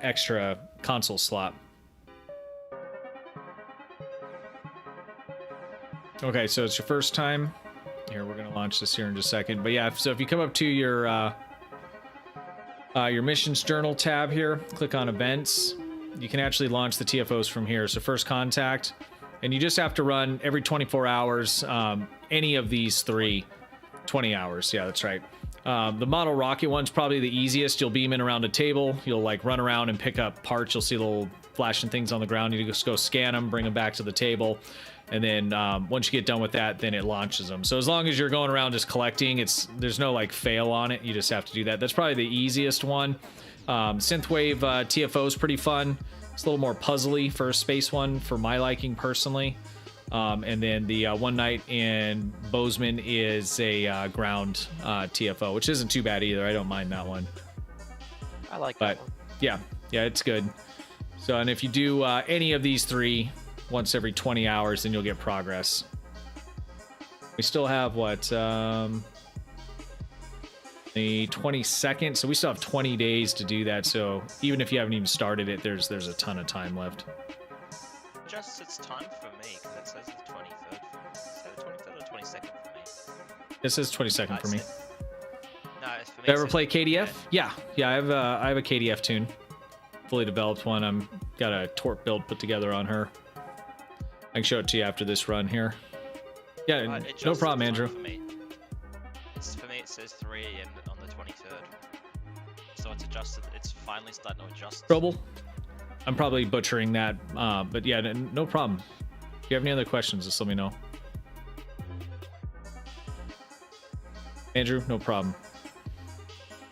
[SPEAKER 1] extra console slot. Okay, so it's your first time. Here, we're going to launch this here in just a second. But yeah, so if you come up to your missions journal tab here, click on events, you can actually launch the TFOs from here. So first contact, and you just have to run every 24 hours, any of these 20 hours. Yeah, that's right. The model rocket one's probably the easiest. You'll beam in around a table. You'll like run around and pick up parts. You'll see little flashing things on the ground. You just go scan them, bring them back to the table. And then once you get done with that, then it launches them. So as long as you're going around just collecting, there's no like fail on it. You just have to do that. That's probably the easiest one. Synthwave TFO is pretty fun. It's a little more puzzly for a space one for my liking personally. And then the One Night in Bozeman is a ground TFO, which isn't too bad either. I don't mind that one.
[SPEAKER 4] I like that one.
[SPEAKER 1] Yeah, it's good. So, and if you do any of these 3 once every 20 hours, then you'll get progress. We still have what, the 22nd, so we still have 20 days to do that. So even if you haven't even started it, there's a ton of time left.
[SPEAKER 3] Just it's time for me because it says the 23rd. Is that the 23rd or 22nd for me?
[SPEAKER 1] It says 22nd for me.
[SPEAKER 3] No, it's for me.
[SPEAKER 1] Did I ever play KDF? Yeah, I have a KDF tune, fully developed one. I'm got a torp build put together on her. I can show it to you after this run here. Yeah, no problem, Andrew.
[SPEAKER 3] For me, it says 3 a.m. on the 23rd. So it's adjusted. It's finally starting to adjust.
[SPEAKER 1] Trouble. I'm probably butchering that, but yeah, no problem. If you have any other questions, just let me know. Andrew, no problem.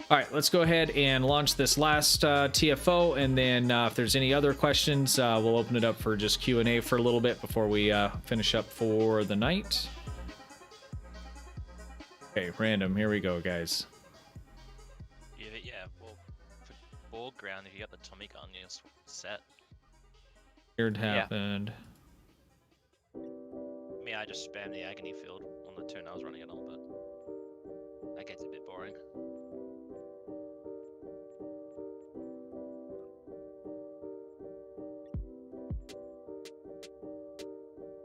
[SPEAKER 1] All right, let's go ahead and launch this last TFO, and then if there's any other questions, we'll open it up for just Q&A for a little bit before we finish up for the night. Okay, random. Here we go, guys.
[SPEAKER 3] Yeah. Well, for ball ground, if you got the Tommy gun, you're set.
[SPEAKER 1] Weird happened.
[SPEAKER 3] Me, I just spam the agony field on the tune I was running it on, but that gets a bit boring.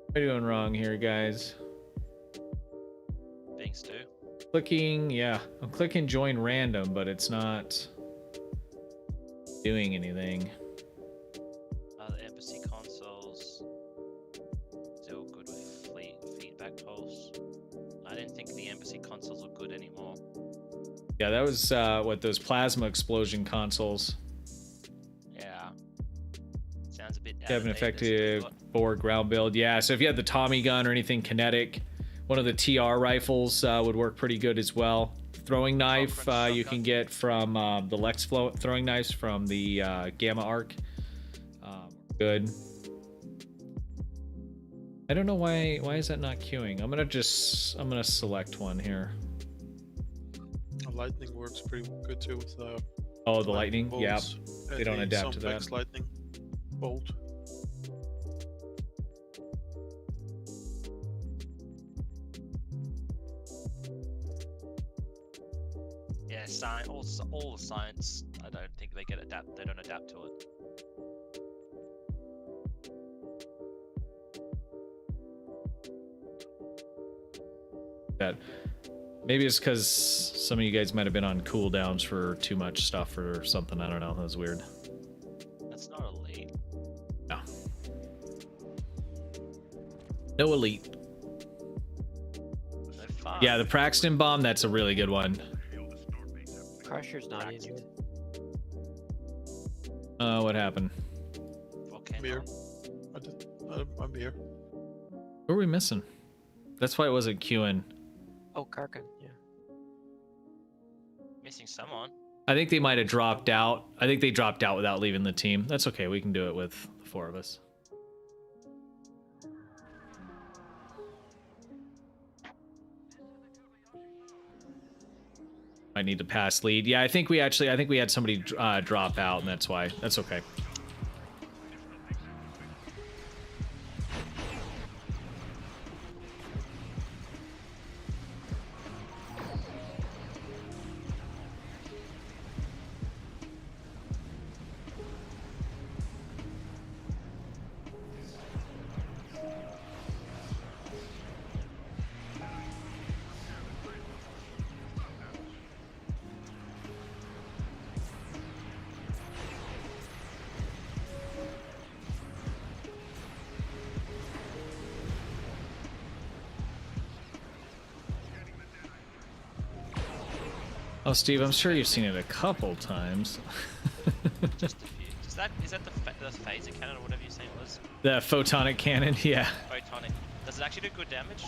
[SPEAKER 1] What are you doing wrong here, guys?
[SPEAKER 3] Being Stu.
[SPEAKER 1] I'm clicking join random, but it's not doing anything.
[SPEAKER 3] The embassy consoles still good with fleet feedback pulse. I didn't think the embassy consoles were good anymore.
[SPEAKER 1] Yeah, that was those plasma explosion consoles.
[SPEAKER 3] Yeah. Sounds a bit
[SPEAKER 1] Have an effective board ground build. Yeah, so if you had the Tommy gun or anything kinetic, one of the TR rifles would work pretty good as well. Throwing knife you can get from the Lex throwing knives from the Gamma Arc. Good. I don't know why is that not queuing. I'm gonna select one here.
[SPEAKER 5] Lightning works pretty good too with
[SPEAKER 1] the lightning
[SPEAKER 5] bolts.
[SPEAKER 1] Yeah, they don't adapt to that.
[SPEAKER 5] Lightning bolt.
[SPEAKER 3] Yeah, all the science. I don't think they don't adapt to it.
[SPEAKER 1] That maybe it's because some of you guys might have been on cooldowns for too much stuff or something. I don't know. That was weird.
[SPEAKER 3] That's not elite.
[SPEAKER 1] No elite.
[SPEAKER 3] No fun.
[SPEAKER 1] Yeah, the Praxton bomb. That's a really good one.
[SPEAKER 4] Crusher's not in here.
[SPEAKER 1] What happened?
[SPEAKER 5] I'm here. I'm here.
[SPEAKER 1] Who are we missing? That's why it wasn't queuing.
[SPEAKER 4] Oh, Karkin, yeah.
[SPEAKER 3] Missing someone.
[SPEAKER 1] I think they might have dropped out. I think they dropped out without leaving the team. That's okay. We can do it with the 4 of us. I need to pass lead. Yeah, I think we had somebody drop out, and that's why. That's okay. Oh, Steve, I'm sure you've seen it a couple times.
[SPEAKER 3] Just a few. Is that the phaser cannon or whatever you're saying it was?
[SPEAKER 1] The Photonic Cannon, yeah.
[SPEAKER 3] Photonic. Does it actually do good damage?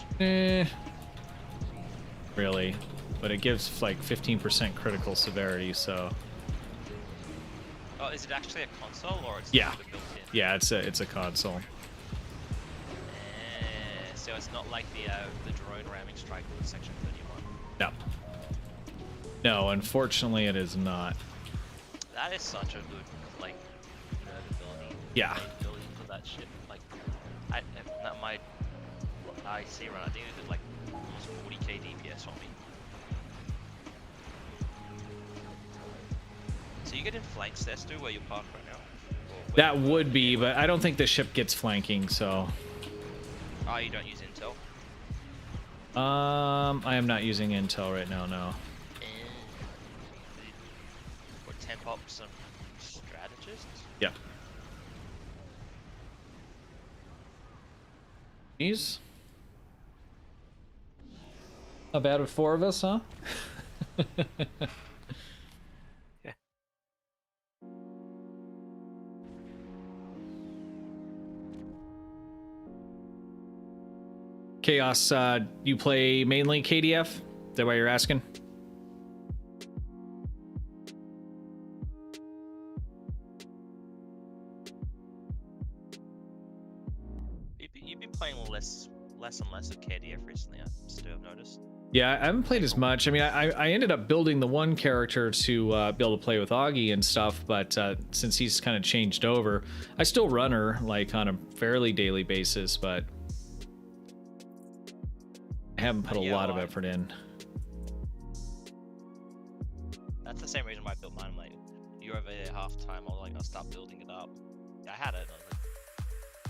[SPEAKER 1] Really. But it gives like 15% critical severity, so...
[SPEAKER 3] Oh, is it actually a console or it's
[SPEAKER 1] Yeah.
[SPEAKER 3] built in?
[SPEAKER 1] Yeah, it's a console.
[SPEAKER 3] So it's not like the drone ramming strike with Section 31.
[SPEAKER 1] No. No, unfortunately it is not.
[SPEAKER 3] That is such a good, like, ability.
[SPEAKER 1] Yeah.
[SPEAKER 3] Ability for that shit. Like, my IC run, I think it did like almost 40k DPS on me. So you get in flanks there, Stu, where you're parked right now?
[SPEAKER 1] That would be, but I don't think the ship gets flanking, so...
[SPEAKER 3] Oh, you don't use intel?
[SPEAKER 1] I am not using intel right now, no.
[SPEAKER 3] Or temp up some strategists?
[SPEAKER 1] Yeah. These? Not bad with 4 of us, huh? Chaos, you play mainly KDF? Is that why you're asking?
[SPEAKER 3] You've been playing less and less of KDF recently, I still have noticed.
[SPEAKER 1] Yeah, I haven't played as much. I mean, I ended up building the one character to be able to play with Augie and stuff, but since he's kind of changed over, I still run her like on a fairly daily basis, but I haven't put a lot of effort in.
[SPEAKER 3] That's the same reason why I built mine. Like, you're over there half the time. I was like, I'll start building it up. I had it.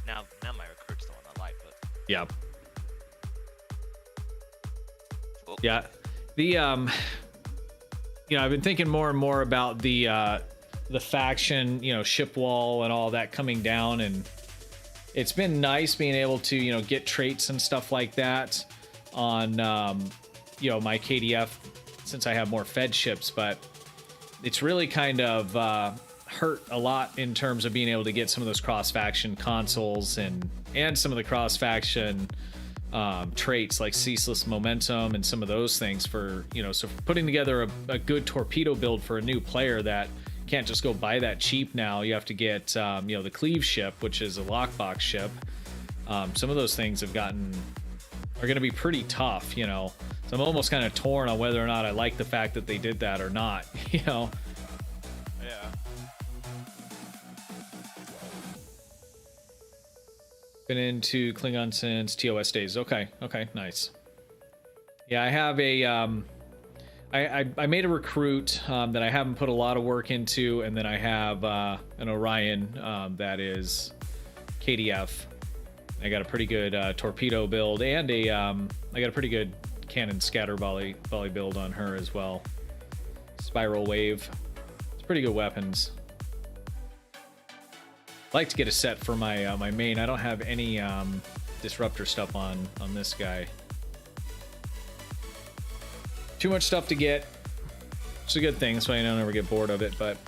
[SPEAKER 3] Now my recruit's the one I like, but
[SPEAKER 1] Yeah.
[SPEAKER 3] Cool.
[SPEAKER 1] Yeah. The you know, I've been thinking more and more about the faction, you know, ship wall and all that coming down, and it's been nice being able to, you know, get traits and stuff like that on you know, my KDF since I have more fed ships, but it's really kind of hurt a lot in terms of being able to get some of those cross-faction consoles and some of the cross-faction traits like ceaseless momentum and some of those things for, you know, so putting together a good torpedo build for a new player that can't just go buy that cheap now. You have to get you know, the cleave ship, which is a lockbox ship. Some of those things are going to be pretty tough, you know. So I'm almost kind of torn on whether or not I like the fact that they did that or not, you know.
[SPEAKER 5] Yeah.
[SPEAKER 1] Been into Klingon since TOS days. Okay, nice. Yeah, I have a I made a recruit that I haven't put a lot of work into, and then I have an Orion that is KDF. I got a pretty good torpedo build, and I got a pretty good cannon scatter volley build on her as well. Spiral wave. It's pretty good weapons. I'd like to get a set for my my main. I don't have any disruptor stuff on this guy. Too much stuff to get. It's a good thing, so I don't ever get bored of it, but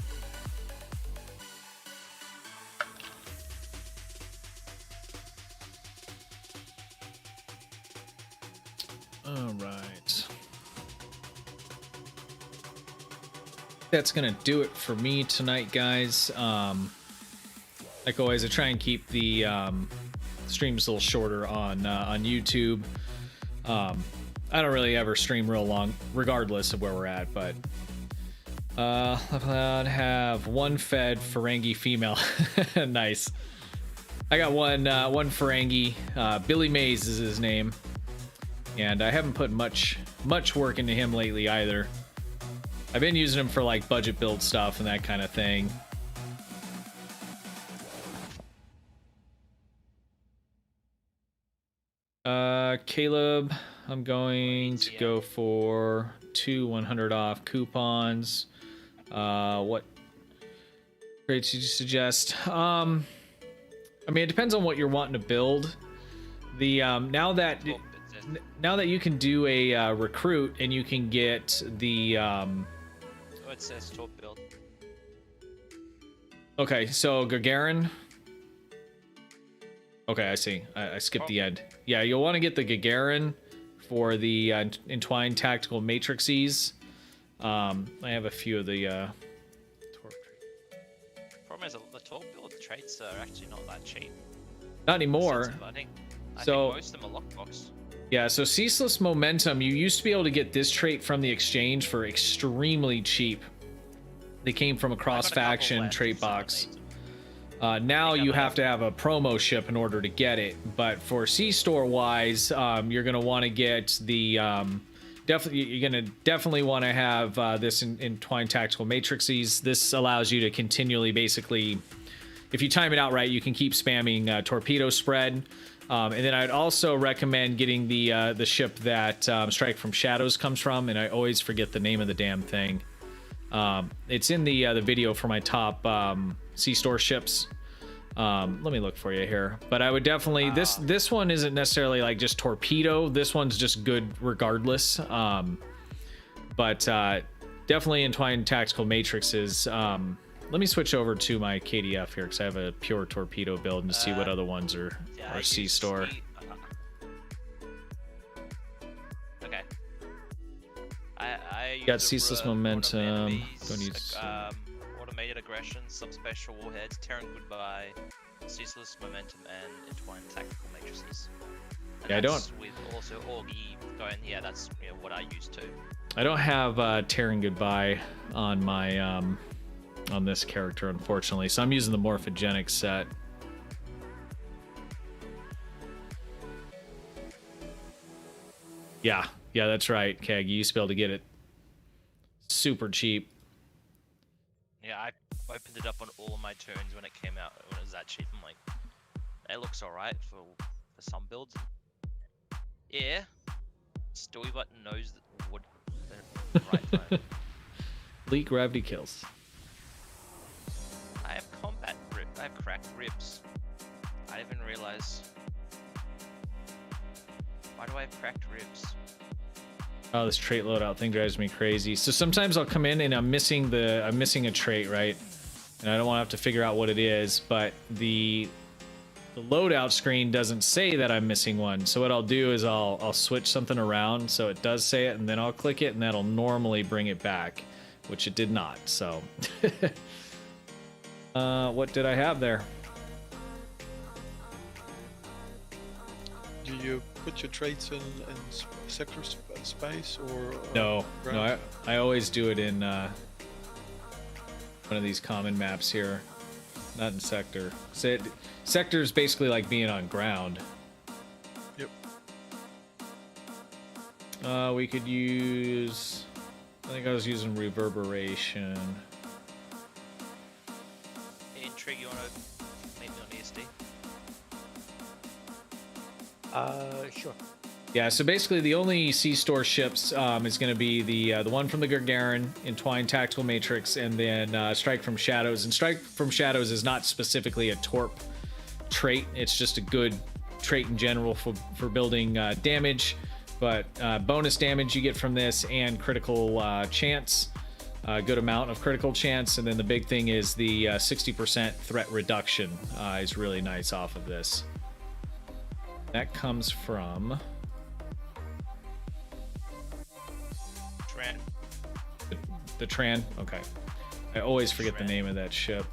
[SPEAKER 1] all right. That's gonna do it for me tonight, guys. Like always, I try and keep the streams a little shorter on YouTube. I don't really ever stream real long, regardless of where we're at, but I'll have one fed Ferengi female. Nice. I got one Ferengi. Billy Mays is his name, and I haven't put much work into him lately either. I've been using him for like budget build stuff and that kind of thing. Caleb, I'm going to go for 2 100 off coupons. What rates did you suggest? I mean, it depends on what you're wanting to build. The now that you can do a recruit and you can get the
[SPEAKER 4] Oh, it says top build.
[SPEAKER 1] okay, so Gagarin. Okay, I see. I skipped the end. Yeah, you'll want to get the Gagarin for the entwined tactical matrices. I have a few of the torp traits.
[SPEAKER 3] Problem is, the top build traits are actually not that cheap.
[SPEAKER 1] Not anymore.
[SPEAKER 3] I think
[SPEAKER 1] So
[SPEAKER 3] most of them are lockbox.
[SPEAKER 1] yeah, so ceaseless momentum. You used to be able to get this trait from the exchange for extremely cheap. They came from a cross-faction trait box. Now you have to have a promo ship in order to get it, but for C-Store wise, you're going to want to get the you're going to definitely want to have this entwined tactical matrices. This allows you to continually, basically, if you time it out right, you can keep spamming torpedo spread. And then I'd also recommend getting the ship that Strike from Shadows comes from, and I always forget the name of the damn thing. It's in the video for my top C-Store ships. Let me look for you here, but I would definitely this one isn't necessarily like just torpedo. This one's just good regardless. But definitely entwined tactical matrices. Let me switch over to my KDF here because I have a pure torpedo build and see what other ones are C-Store.
[SPEAKER 3] Okay. I
[SPEAKER 1] Got ceaseless momentum. Don't use
[SPEAKER 3] automated aggression, subspecial warheads, Terran Goodbye, ceaseless momentum, and entwined tactical matrices. And
[SPEAKER 1] yeah, I don't.
[SPEAKER 3] With also Augie going. Yeah, that's what I use too.
[SPEAKER 1] I don't have Terran Goodbye on my on this character, unfortunately, so I'm using the morphogenic set. Yeah, that's right, Keg. You used to be able to get it super cheap.
[SPEAKER 3] Yeah, I opened it up on all of my turns when it came out. When it was that cheap, I'm like, it looks alright for some builds. Yeah, Stewie Button knows what the right time.
[SPEAKER 1] Elite gravity kills.
[SPEAKER 3] I have combat rib. I have cracked ribs. I didn't even realize. Why do I have cracked ribs?
[SPEAKER 1] Oh, this trait loadout thing drives me crazy. So sometimes I'll come in and I'm missing a trait, right? And I don't want to have to figure out what it is, but the loadout screen doesn't say that I'm missing one. So what I'll do is I'll switch something around so it does say it, and then I'll click it, and that'll normally bring it back, which it did not. So what did I have there?
[SPEAKER 5] Do you put your traits in sector space or
[SPEAKER 1] No,
[SPEAKER 5] ground?
[SPEAKER 1] I always do it in one of these common maps here, not in sector. Sector is basically like being on ground.
[SPEAKER 5] Yep.
[SPEAKER 1] We could use, I think I was using reverberation.
[SPEAKER 3] Intrigue, you want to meet me on ESD?
[SPEAKER 4] Sure.
[SPEAKER 1] Yeah, so basically the only C-Store ships is going to be the one from the Gagarin, Entwined Tactical Matrix, and then Strike from Shadows. And Strike from Shadows is not specifically a torp trait. It's just a good trait in general for building damage, but bonus damage you get from this and critical chance, a good amount of critical chance. And then the big thing is the 60% threat reduction is really nice off of this. That comes from
[SPEAKER 3] Tran.
[SPEAKER 1] the Tran. Okay, I always forget the name of that ship.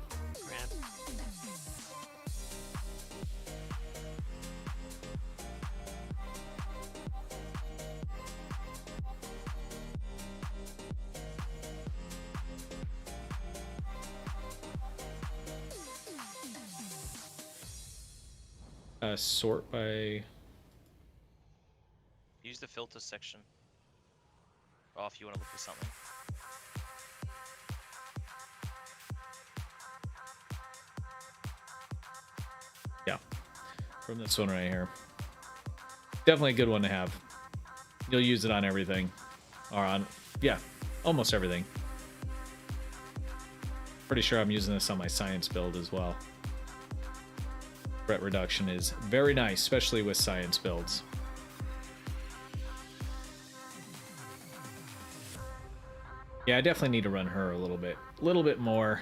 [SPEAKER 1] Sort by...
[SPEAKER 3] Use the filter section. Oh, if you want to look for something.
[SPEAKER 1] Yeah, from this one right here. Definitely a good one to have. You'll use it on everything. Or on, yeah, almost everything. Pretty sure I'm using this on my science build as well. Threat reduction is very nice, especially with science builds. Yeah, I definitely need to run her a little bit more.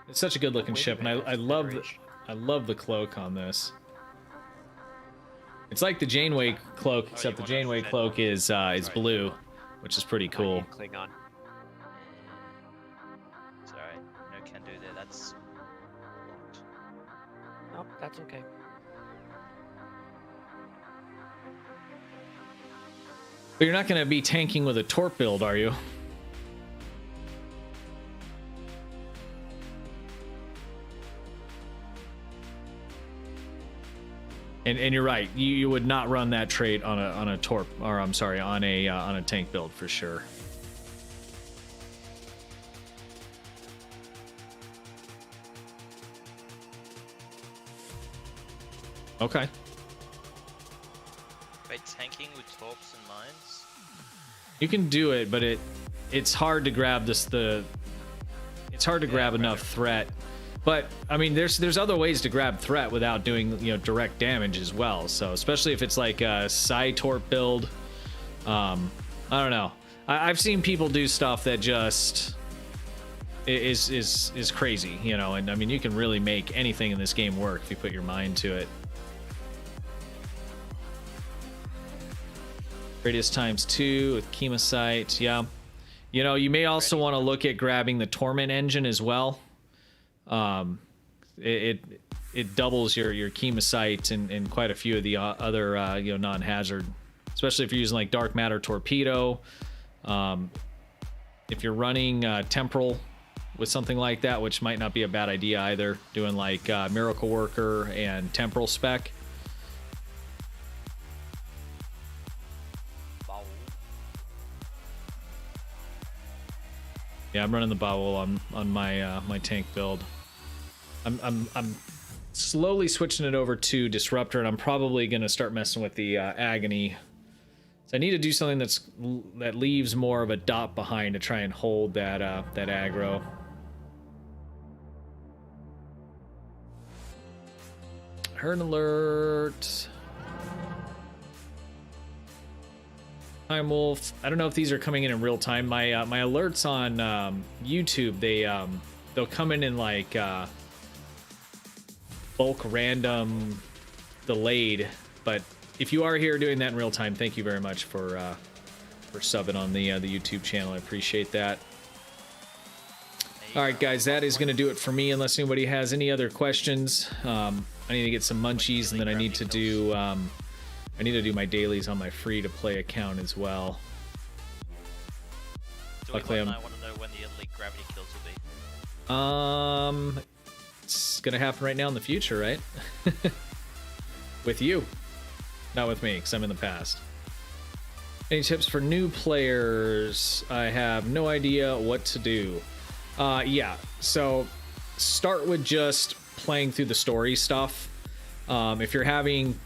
[SPEAKER 1] It's such a good looking ship, and I love the cloak on this. It's like the Janeway cloak, except the Janeway cloak is blue, which is pretty cool.
[SPEAKER 4] Klingon.
[SPEAKER 3] It's alright. No can do there. That's locked.
[SPEAKER 4] Nope, that's okay.
[SPEAKER 1] But you're not going to be tanking with a torp build, are you? And you're right. You would not run that trait on a torp, or I'm sorry, on a tank build for sure. Okay.
[SPEAKER 3] Wait, tanking with torps and mines?
[SPEAKER 1] You can do it, but it's hard to grab it's hard to grab enough threat. But I mean, there's other ways to grab threat without doing direct damage as well. So especially if it's like a Psi Torp build, I don't know. I've seen people do stuff that just is crazy, And I mean, you can really make anything in this game work if you put your mind to it. Radius '2 with Chemosite, yeah. You may also want to look at grabbing the Torment engine as well. It doubles your Chemosite and quite a few of the other non-hazard, especially if you're using like Dark Matter Torpedo. If you're running Temporal with something like that, which might not be a bad idea either, doing like Miracle Worker and Temporal Spec. Yeah, I'm running the Bowel on my my tank build. I'm slowly switching it over to Disruptor, and I'm probably gonna start messing with the Agony. So I need to do something that leaves more of a dot behind to try and hold that that aggro. Herd alert. Time Wolf. I don't know if these are coming in real time. My my alerts on YouTube, they'll come in like bulk random delayed, but if you are here doing that in real time, thank you very much for subbing on the YouTube channel. I appreciate that. All right, guys, that is going to do it for me. Unless anybody has any other questions, I need to get some munchies, and then I need to do my dailies on my free to play account as well. Luckily, I want
[SPEAKER 3] to know when the elite gravity kills will be.
[SPEAKER 1] It's gonna happen right now in the future, right? With you, not with me, because I'm in the past. Any tips for new players? I have no idea what to do. Yeah, so start with just playing through the story stuff. If you're having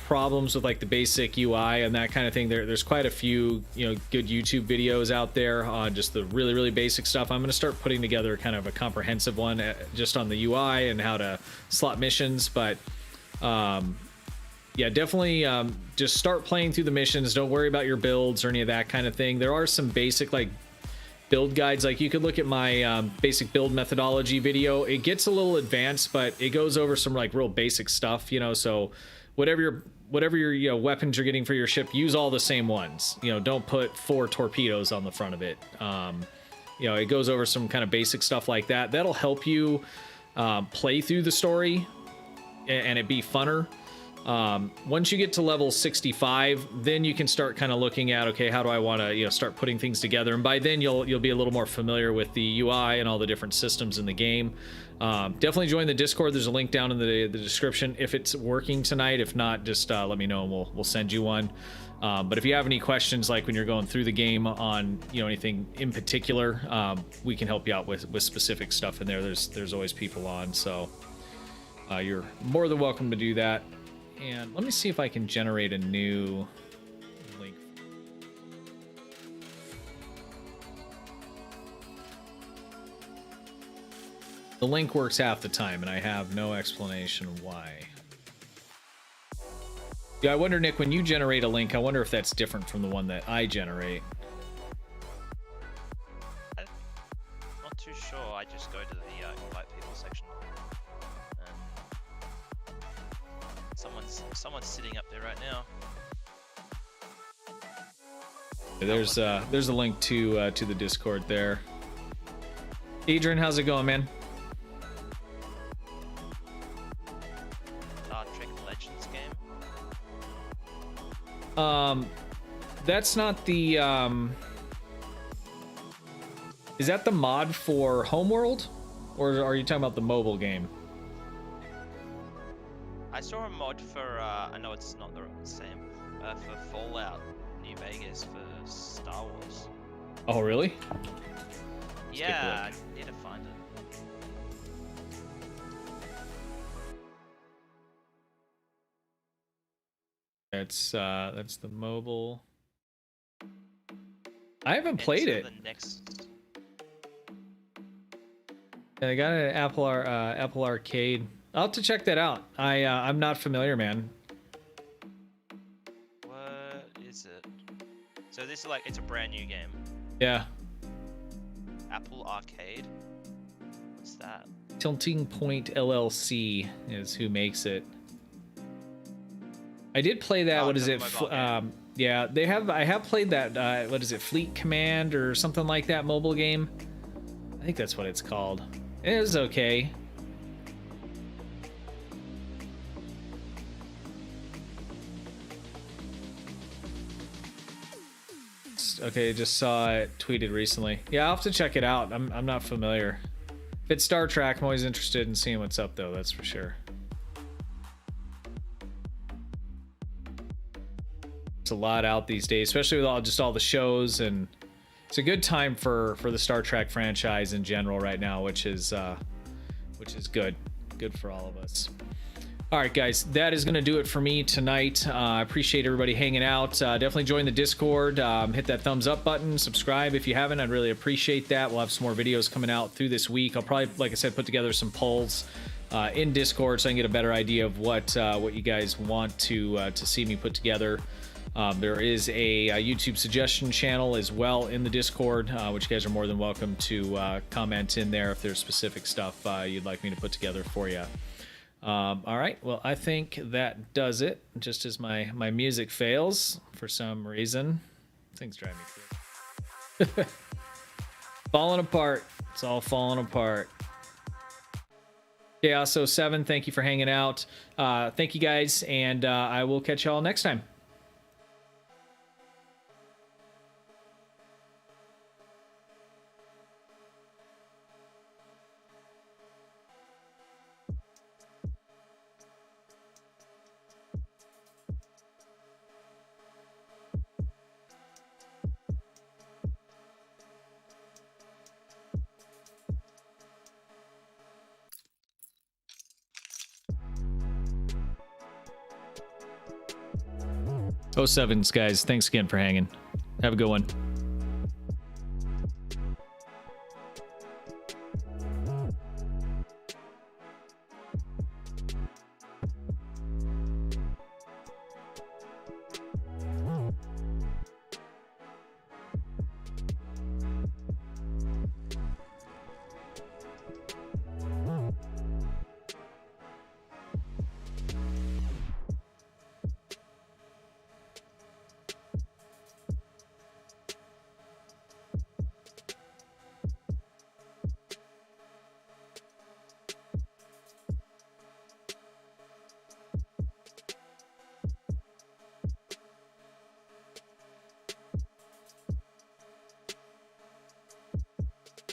[SPEAKER 1] problems with like the basic UI and that kind of thing, there's quite a few good YouTube videos out there on just the really basic stuff. I'm going to start putting together kind of a comprehensive one just on the UI and how to slot missions, but yeah, definitely just start playing through the missions. Don't worry about your builds or any of that kind of thing. There are some basic like build guides. Like you could look at my basic build methodology video. It gets a little advanced, but it goes over some like real basic stuff, so whatever your weapons you're getting for your ship, use all the same ones. Don't put 4 torpedoes on the front of it. It goes over some kind of basic stuff like that. That'll help you play through the story and it be funner. Once you get to level 65, then you can start kind of looking at, okay, how do I want to, start putting things together? And by then you'll be a little more familiar with the UI and all the different systems in the game. Definitely join the Discord. There's a link down in the description if it's working tonight. If not, just let me know and we'll send you one. But if you have any questions, like when you're going through the game on anything in particular, we can help you out with specific stuff in there. There's always people on, so you're more than welcome to do that. And let me see if I can generate a new link. The link works half the time, and I have no explanation why. Yeah, I wonder, Nick, when you generate a link, I wonder if that's different from the one that I generate.
[SPEAKER 3] I'm not too sure. I just go to the invite people section. Someone's sitting up there right now.
[SPEAKER 1] There's a link to the Discord there. Adrian, how's it going, man?
[SPEAKER 3] Star Trek Legends game.
[SPEAKER 1] That's not the is that the mod for Homeworld, or are you talking about the mobile game?
[SPEAKER 3] I saw a mod for I know it's not the same, for Fallout New Vegas for Star Wars.
[SPEAKER 1] Oh, really?
[SPEAKER 3] Yeah, I need to find it.
[SPEAKER 1] That's the mobile. I haven't played it.
[SPEAKER 3] The next...
[SPEAKER 1] I got an Apple Arcade. I'll have to check that out. I'm not familiar, man.
[SPEAKER 3] What is it? So this is it's a brand new game.
[SPEAKER 1] Yeah.
[SPEAKER 3] Apple Arcade. What's that?
[SPEAKER 1] Tilting Point LLC is who makes it. I did play that. What is it? Yeah, I have played that. What is it? Fleet Command or something like that mobile game. I think that's what it's called. It was okay. Okay, just saw it tweeted recently. Yeah, I'll have to check it out. I'm not familiar. If it's Star Trek, I'm always interested in seeing what's up, though. That's for sure. It's a lot out these days, especially with all the shows, and it's a good time for the Star Trek franchise in general right now, which is good for all of us. All right, guys, that is going to do it for me tonight. I appreciate everybody hanging out. Definitely join the Discord. Hit that thumbs up button. Subscribe if you haven't. I'd really appreciate that. We'll have some more videos coming out through this week. I'll probably, like I said, put together some polls in Discord so I can get a better idea of what you guys want to see me put together. There is a YouTube suggestion channel as well in the Discord, which you guys are more than welcome to comment in there if there's specific stuff you'd like me to put together for you. All right, well, I think that does it. Just as my music fails for some reason. Things drive me crazy. Falling apart. It's all falling apart. Chaos07, thank you for hanging out. Thank you guys, and I will catch y'all next time. Oh, sevens, guys. Thanks again for hanging. Have a good one.